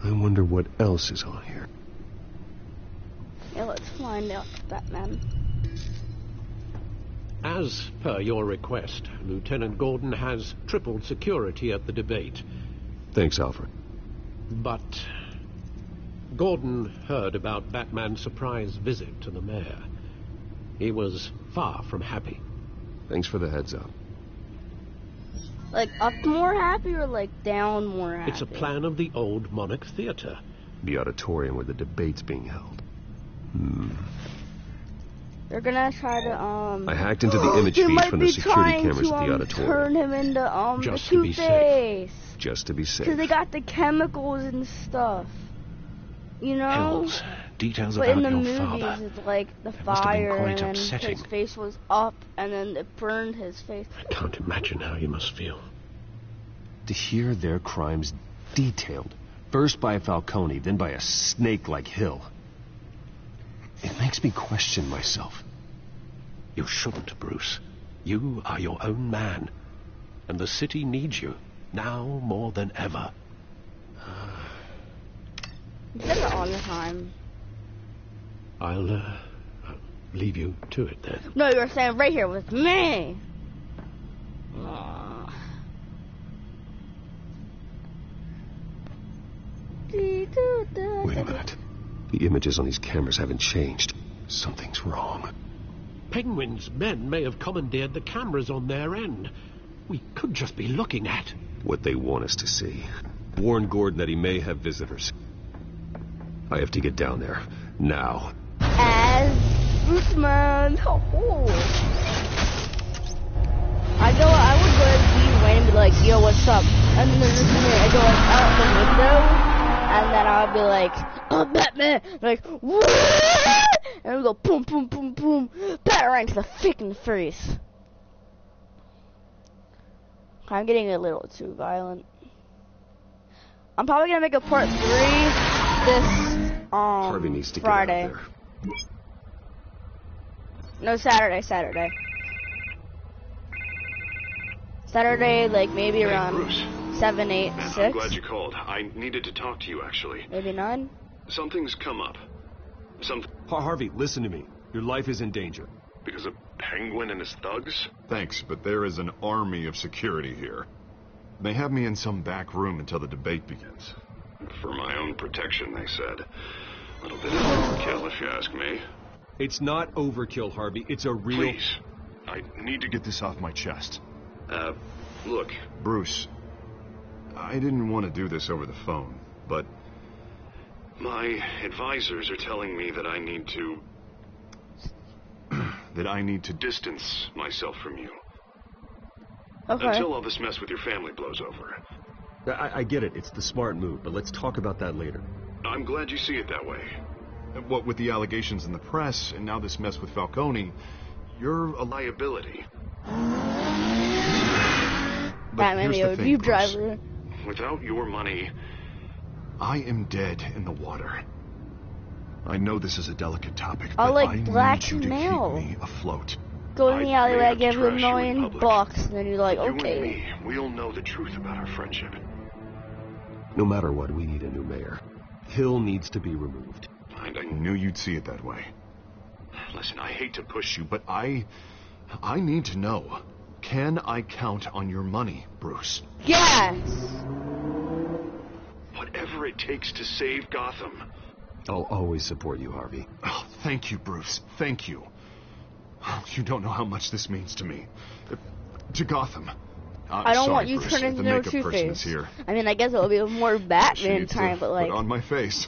I wonder what else is on here.
Yeah, let's find out, Batman.
As per your request, Lieutenant Gordon has tripled security at the debate.
Thanks, Alfred.
But Gordon heard about Batman's surprise visit to the mayor. He was far from happy.
Thanks for the heads up.
Like, up more happy or, like, down more happy?
It's a plan of the old Monarch Theater.
The auditorium where the debate's being held.
They're gonna try to,
I hacked into the image feed from the security cameras at the auditorium.
Turn him into,
Just
the
to be
Two-Face.
Just to be safe.
Because they got the chemicals and stuff. You know?
Hells, details
But
about
in the
your
movies,
father.
it's like the
That must have been
fire,
quite
and then
upsetting.
his face was up, and then it burned his face.
I can't imagine how you must feel.
To hear their crimes detailed, first by Falcone, then by a snake like Hill. It makes me question myself.
You shouldn't, Bruce. You are your own man. And the city needs you, now more than ever.
You said it all the time.
I'll leave you to it then.
No, you were saying right here with me.
Wait a minute. The images on these cameras haven't changed. Something's wrong.
Penguin's men may have commandeered the cameras on their end. We could just be looking at
What they want us to see. Warn Gordon that he may have visitors. I have to get down there. Now.
As Bruceman. Oh. I would go to Dean Wayne and be like, yo, what's up? And then there's me, I go like out the window, and then I'll be like, oh, Batman! Like, what? And we go boom, boom, boom, boom, bat right into the freaking face. I'm getting a little too violent. I'm probably gonna make a part 3 this
Harvey needs to
Friday.
Get out there.
No, Saturday. Saturday, like maybe around
Bruce.
7, 8,
Man,
6.
I'm glad you called. I needed to talk to you, actually.
Maybe 9.
Something's come up.
Harvey, listen to me. Your life is in danger.
Because of Penguin and his thugs? Thanks, but there is an army of security here. They have me in some back room until the debate begins.
For my own protection, they said. A little bit of overkill, if you ask me.
It's not overkill, Harvey. It's a real...
Please. I need to get this off my chest.
Look.
Bruce, I didn't want to do this over the phone, but...
My advisors are telling me that I need to...
that I need to
distance myself from you.
Okay.
Until all this mess with your family blows over.
I get it. It's the smart move, but let's talk about that later.
I'm glad you see it that way.
What with the allegations in the press, and now this mess with Falcone, you're a
liability.
Batman, the Jeep driver.
Without your money...
I am dead in the water. I know this is a delicate topic,
I
but
like
I
black
need you to
mail.
keep me afloat.
Go in the alleyway, I give you
trash you in
$1 million,
public.
and then you're like,
You and
okay.
me, we'll know the truth about our friendship.
No matter what, we need a new mayor. Hill needs to be removed.
I knew you'd see it that way.
Listen, I hate to push you,
But I need to know. Can I count on your money, Bruce?
Yes!
whatever it takes to save Gotham.
I'll always support you, Harvey.
Oh, thank you, Bruce. Thank you. You don't know how much this means to me. To Gotham.
I don't want you
Bruce,
turning
the
into a
makeup person is
Two-Face.
here.
I mean, I guess it'll be more Batman time, but like...
Put on my face.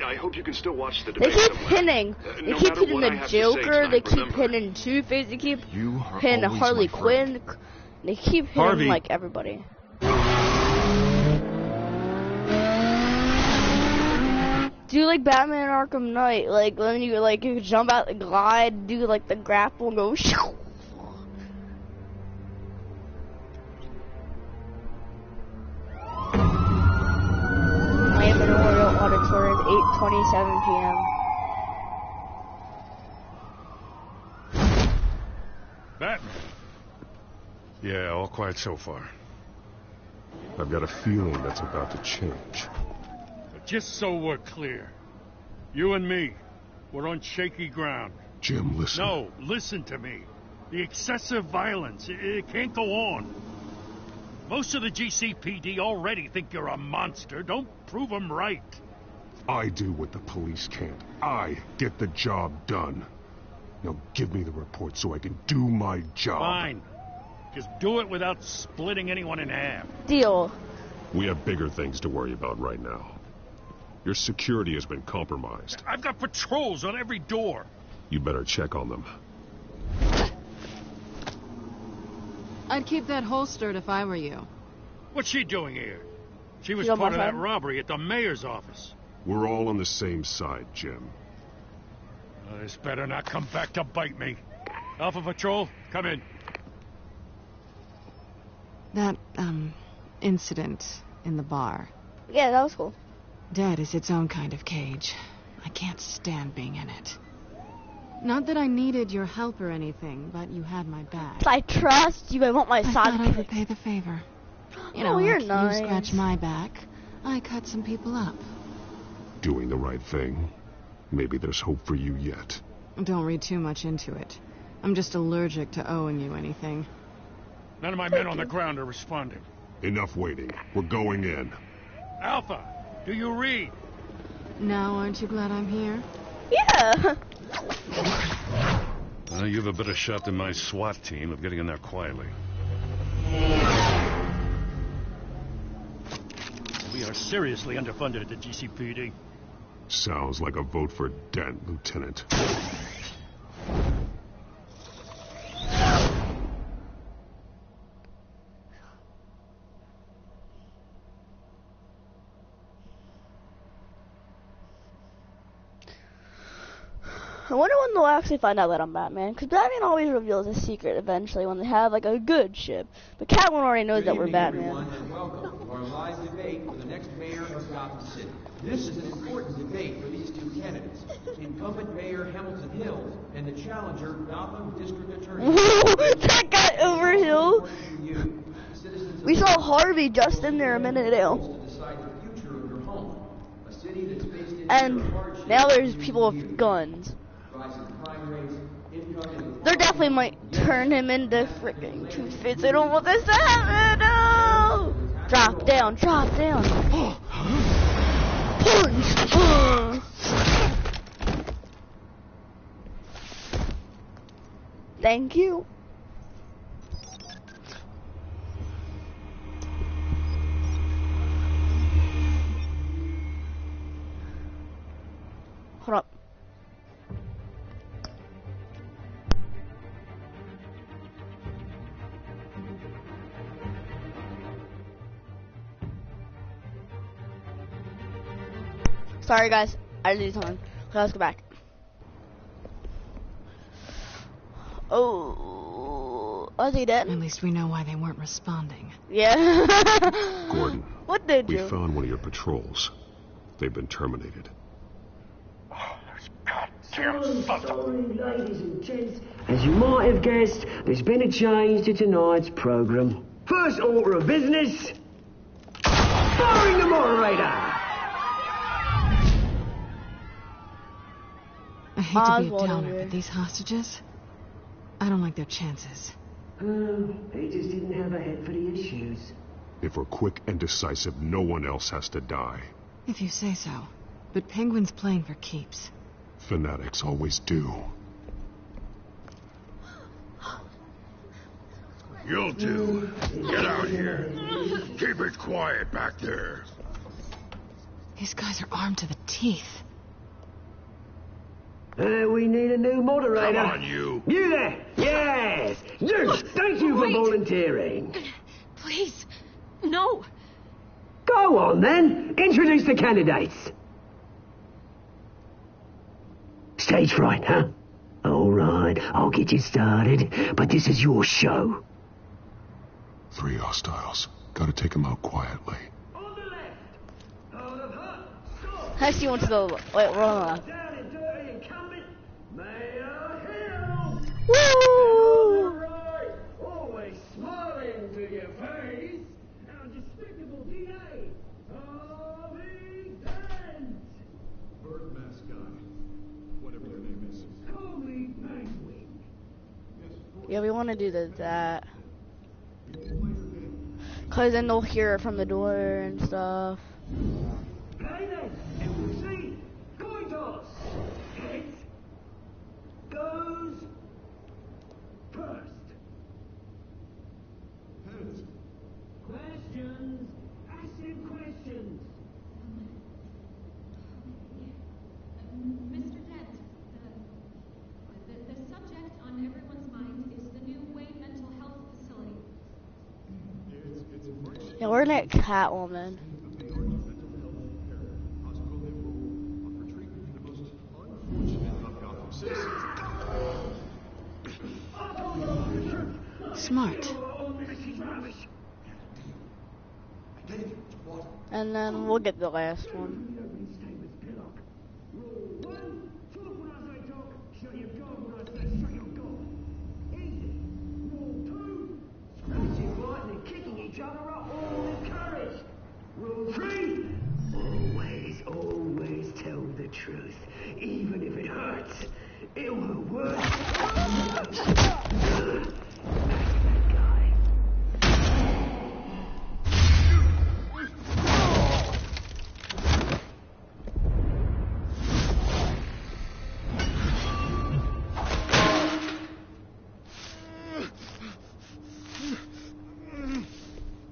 I hope you can still watch the
They
debate
keep
somewhere.
pinning. They
No
keep
matter
pinning
what I
the
have to say
Joker.
tonight,
They keep
remember,
pinning Two-Face. They keep
you are
pinning
always
Harley
my friend.
Quinn. They keep hitting
Harvey.
like everybody. Do like Batman Arkham Knight, like when you you jump out the glide, do like the grapple and go shoo. Miami Memorial Auditorium, 8:27 p.m.
Batman. Yeah, all quiet so far.
I've got a feeling that's about to change.
But just so we're clear, you and me, we're on shaky ground.
Jim, listen.
No, listen to me. The excessive violence, it can't go on. Most of the GCPD already think you're a monster. Don't prove them right.
I do what the police can't. I get the job done. Now give me the report so I can do my job.
Fine. Just do it without splitting anyone in half.
Deal.
We have bigger things to worry about right now. Your security has been compromised.
I've got patrols on every door.
You better check on them.
I'd keep that holstered if I were you.
What's she doing here? She was
You got
part of
my
that
phone?
robbery at the mayor's office.
We're all on the same side, Jim.
This better not come back to bite me. Alpha Patrol, come in.
That, incident in the bar.
Yeah, that was cool.
Dead is its own kind of cage. I can't stand being in it. Not that I needed your help or anything, but you had my back.
I trust you. I want my
I thought I
sidekick.
would pay the favor. You
Oh,
know,
you're
like
nice.
you scratch my back, I cut some people up.
Doing the right thing. Maybe there's hope for you yet.
Don't read too much into it. I'm just allergic to owing you anything.
None of my men on the ground are responding.
Enough waiting. We're going in.
Alpha, do you read?
Now, aren't you glad I'm here?
Yeah.
You have a better shot than my SWAT team of getting in there quietly. We are seriously underfunded at the GCPD.
Sounds like a vote for Dent, Lieutenant.
I wonder when they'll actually find out that I'm Batman. Because Batman always reveals a secret eventually when they have like a good ship. But Catwoman already knows that we're Batman.
Everyone, and welcome to our live debate for the next mayor of Gotham City. This is an important debate for these two candidates. Incumbent Mayor Hamilton Hill and the challenger Gotham District Attorney.
That guy over Hill. We saw Harvey just in there a minute ago. And now there's people with guns. They definitely might turn him into freaking Two-Face. I don't want this to happen. No! Drop down, drop down. Punch. Thank you. Hold up. Sorry guys, I did something. Okay, let's go back. Oh, are they dead?
At least we know why they weren't responding.
Yeah.
Gordon.
What did you?
We found one of your patrols. They've been terminated.
Sorry, ladies and gents. As you might have guessed, there's been a change to tonight's programme. First order of business, firing the moderator.
I hate to be a downer, but these hostages, I don't like their chances.
They just didn't have a head for the issues.
If we're quick and decisive, no one else has to die.
If you say so. But Penguin's playing for keeps.
Fanatics always do.
You'll do. Get out here. Keep it quiet back there.
These guys are armed to the teeth.
We need a new moderator.
Come on, you.
You there. Yes. You. Thank you for volunteering.
Please. No.
Go on, then. Introduce the candidates. Stage fright, huh? All right, I'll get you started, but this is your show.
3 hostiles. Gotta take them out quietly.
I see one to the wait, wrong. Woo!
Always smiling to your face. Our despicable DA.
Bird mascot. Whatever their name is.
Call me Penguin.
Yeah, we want to do that. Cause then they'll hear it from the door and stuff.
Okay then, and we'll see. Coin toss. Heads goes first.
Heads.
Questions. Ask questions.
Mr. Dent, the subject on everyone's mind is the new Wayne Mental Health Facility.
Yeah, we're at Catwoman.
Smart.
And then we'll get the last one.
Rule 3. Always tell the truth. Even if it hurts. It will work.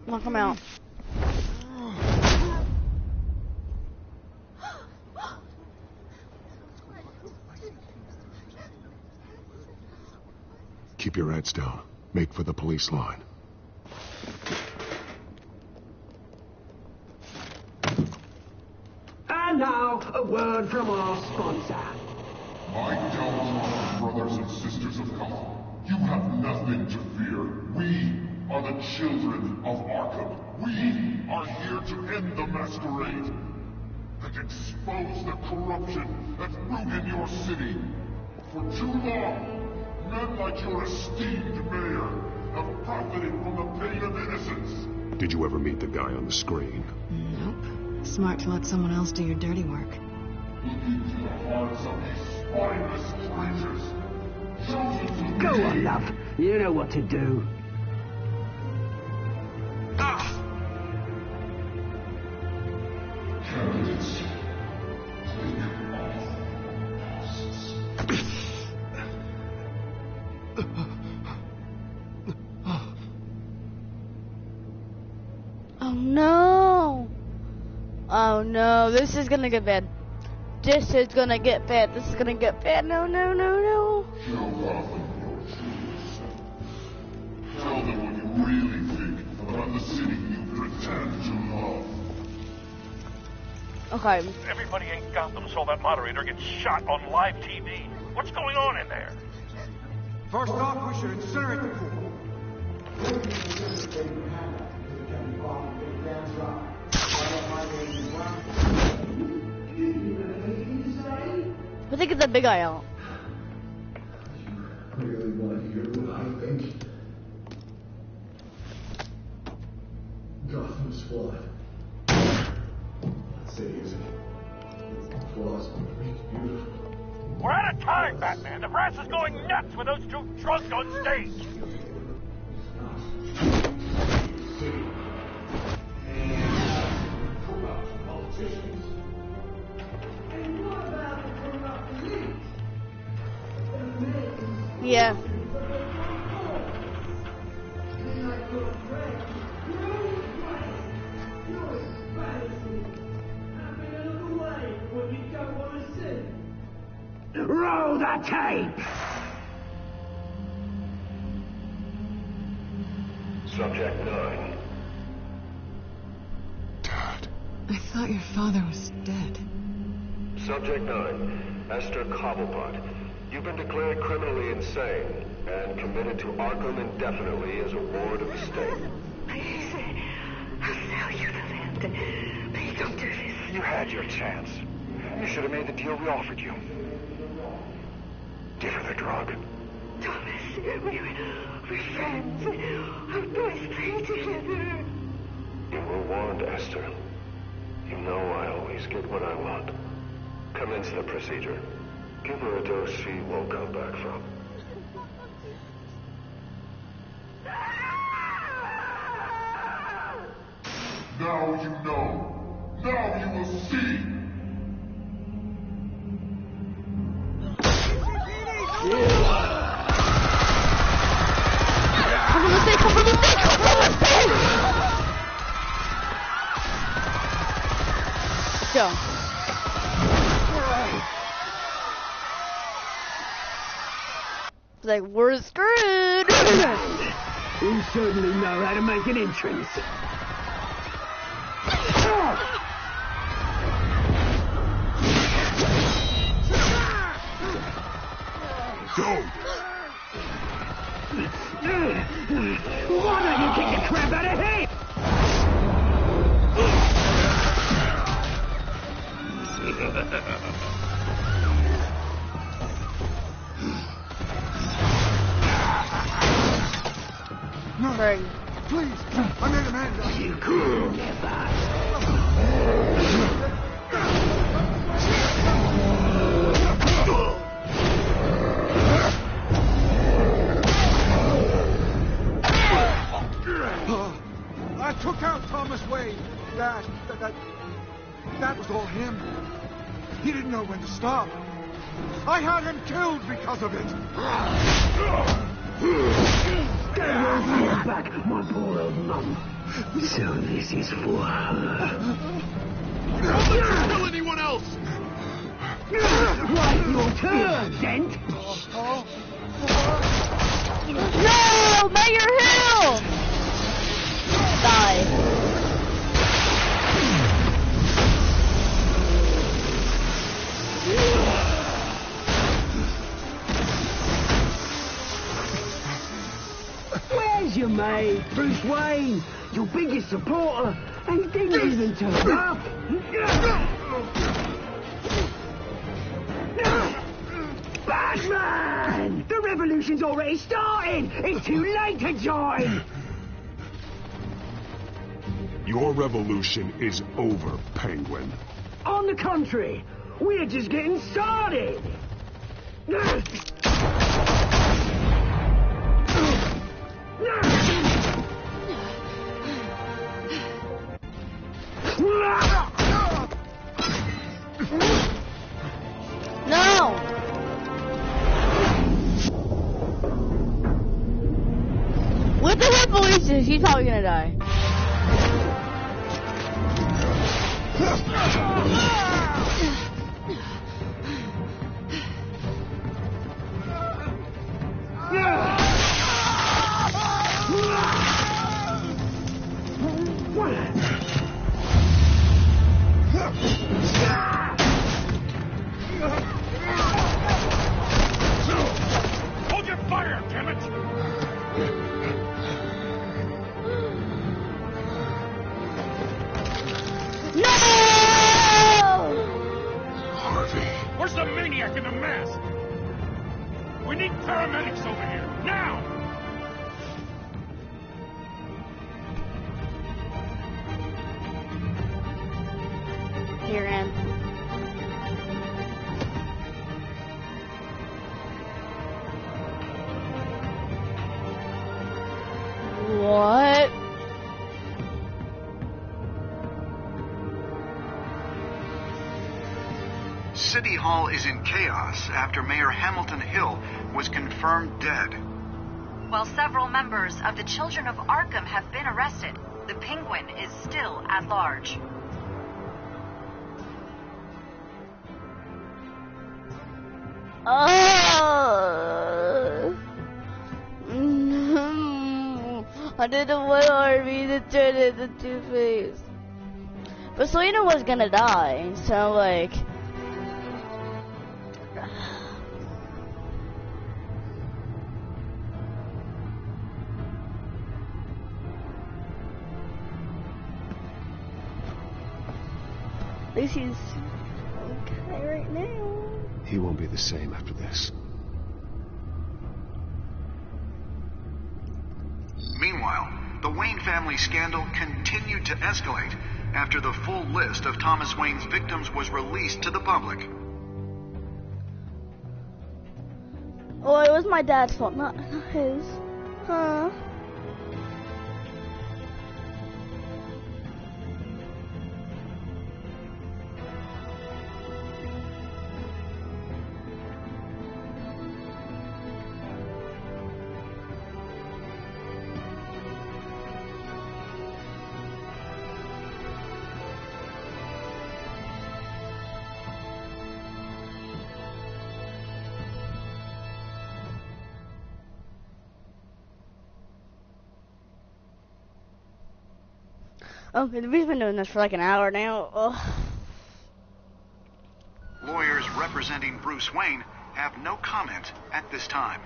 Knock him out.
Keep your heads down. Make for the police line.
And now, a word from our sponsor.
My downtrodden brothers and sisters of Gotham, you have nothing to fear. We are the children of Arkham. We are here to end the masquerade and expose the corruption that's rooted in your city. For too long, men like your esteemed mayor have profited from the pain of innocence.
Did you ever meet the guy on the screen?
Nope. Smart to let someone else do your dirty work.
Look into the hearts of these spineless creatures. Chosen to
Go
be.
on, love. You know what to do.
Oh no! Oh no, this is gonna get bad. This is gonna get bad. This is gonna get bad. No, no, no, no.
Show Gotham your true self. Tell them what you really think about the city you pretend to love.
Okay.
Everybody in Gotham saw that moderator get shot on live TV. What's going on in there?
First off, we should incinerate the pool.
I think it's a big eye out.
Really want to hear what I think? Gotham's flawed. That city isn't. Flaws make it beautiful.
We're out of time, Batman. The brass is going nuts with those two drunks on stage.
Corrupt politicians. And what about the corrupt police?
Yeah.
Roll the tape!
Subject 9.
Dad. I thought your father was dead.
Subject 9. Esther Cobblepot. You've been declared criminally insane and committed to Arkham indefinitely as a ward of the state.
Please, I'll sell you the land. Please don't do this.
You had your chance. You should have made the deal we offered you. Give her the drug.
Thomas, we're friends. Our boys play together.
You were warned, Esther. You know I always get what I want. Commence the procedure. Give her a dose she won't come back from.
Now you know. Now you will see.
Go. Like, we're screwed.
You certainly know how to make an entrance.
Go!
Why don't you kick the crap out of him?
No, please, I made a man.
You could never.
I took out Thomas Wayne. That was all him. He didn't know when to stop. I had him killed because of it.
Get your back, my poor old mum. So this is for her.
Don't let her kill anyone else!
Right, your turn, Dent.
No, Mayor Hill! Die.
Where's your mate, Bruce Wayne? Your biggest supporter, and he didn't even turn up. Batman! The revolution's already started! It's too late to join!
Your revolution is over, Penguin.
On the contrary, we're just getting started!
No! With the revolution, he's probably gonna die.
Hold your fire, damn it!
No!
Harvey.
Where's the maniac in the mask? We need paramedics over here, now!
Here, Ann. What?
City Hall is in chaos after Mayor Hamilton Hill was confirmed dead.
While several members of the Children of Arkham have been arrested, the Penguin is still at large.
I didn't want Harvey to turn into Two-Face. But Selena was gonna die, so like... At least he's okay right now.
He won't be the same after this.
Meanwhile, the Wayne family scandal continued to escalate after the full list of Thomas Wayne's victims was released to the public.
Oh, it was my dad's fault, not his. Huh? Oh, we've been doing this for like an hour now. Ugh.
Lawyers representing Bruce Wayne have no comment at this time.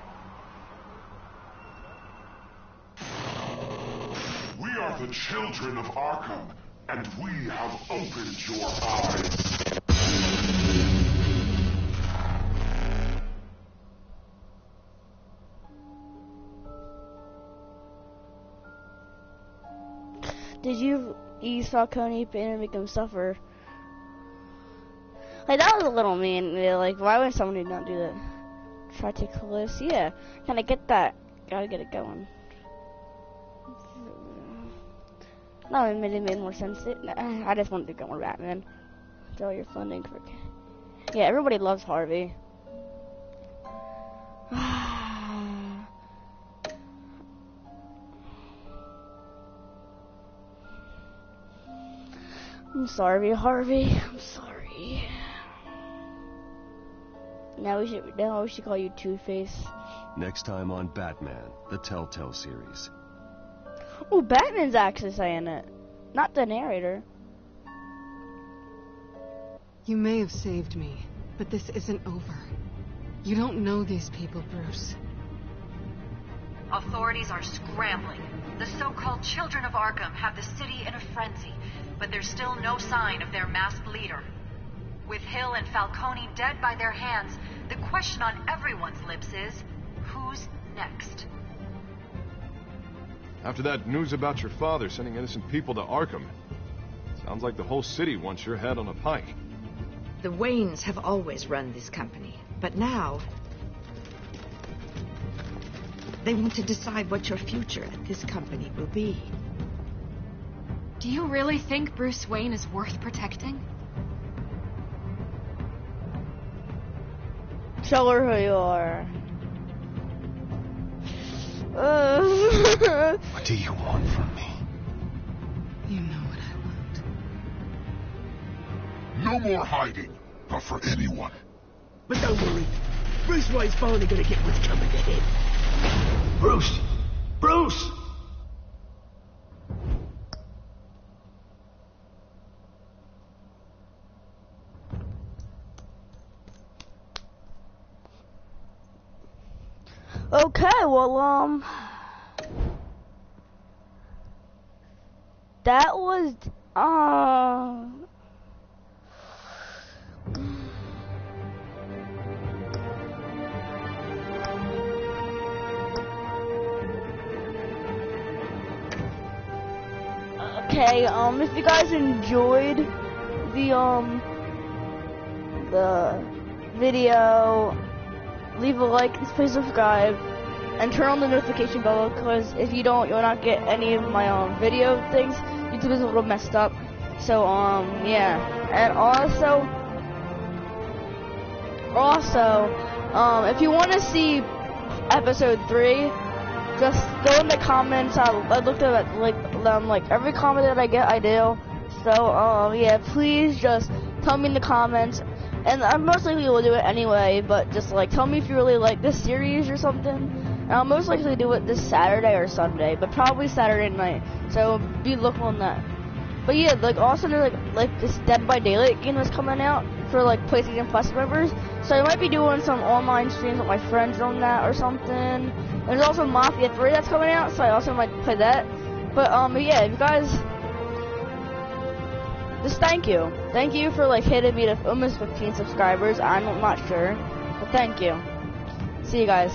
We are the children of Arkham, and we have opened your eyes.
Did you ease Falcone pain and make him suffer? Like, that was a little mean. Like, why would somebody not do that? Try to kill this? Yeah. Can I get that? Gotta get it going. No, it made more sense. I just wanted to get more Batman. That's all your funding for. Yeah, everybody loves Harvey. I'm sorry, Harvey. I'm sorry. Now we should call you Two-Face.
Next time on Batman, the Telltale series.
Oh, Batman's actually saying it, not the narrator.
You may have saved me, but this isn't over. You don't know these people, Bruce.
Authorities are scrambling. The so-called Children of Arkham have the city in a frenzy, but there's still no sign of their masked leader. With Hill and Falcone dead by their hands, the question on everyone's lips is, who's next?
After that news about your father sending innocent people to Arkham, sounds like the whole city wants your head on a pike.
The Waynes have always run this company, but now they want to decide what your future at this company will be.
Do you really think Bruce Wayne is worth protecting?
Show her who you are.
What do you want from me?
You know what I
No more hiding. Not for anyone.
But don't worry. Bruce Wayne's finally gonna get what's coming to him.
Bruce! Bruce!
Okay, well, that was, okay, if you guys enjoyed the video, leave a like, please subscribe, and turn on the notification bell, because if you don't, you'll not get any of my video things. YouTube is a little messed up. So yeah. And also if you want to see episode 3, just go in the comments. I looked at like every comment that I get, I do. So yeah, please just tell me in the comments. And I most likely will do it anyway, but just like tell me if you really like this series or something. And I'll most likely do it this Saturday or Sunday, but probably Saturday night. So be looking on that. But yeah, like also there's like this Dead by Daylight game that's coming out for like PlayStation Plus members. So I might be doing some online streams with my friends on that or something. And there's also Mafia 3 that's coming out, so I also might play that. But yeah, if you guys, just thank you. Thank you for like hitting me to almost 15 subscribers. I'm not sure, but thank you. See you guys.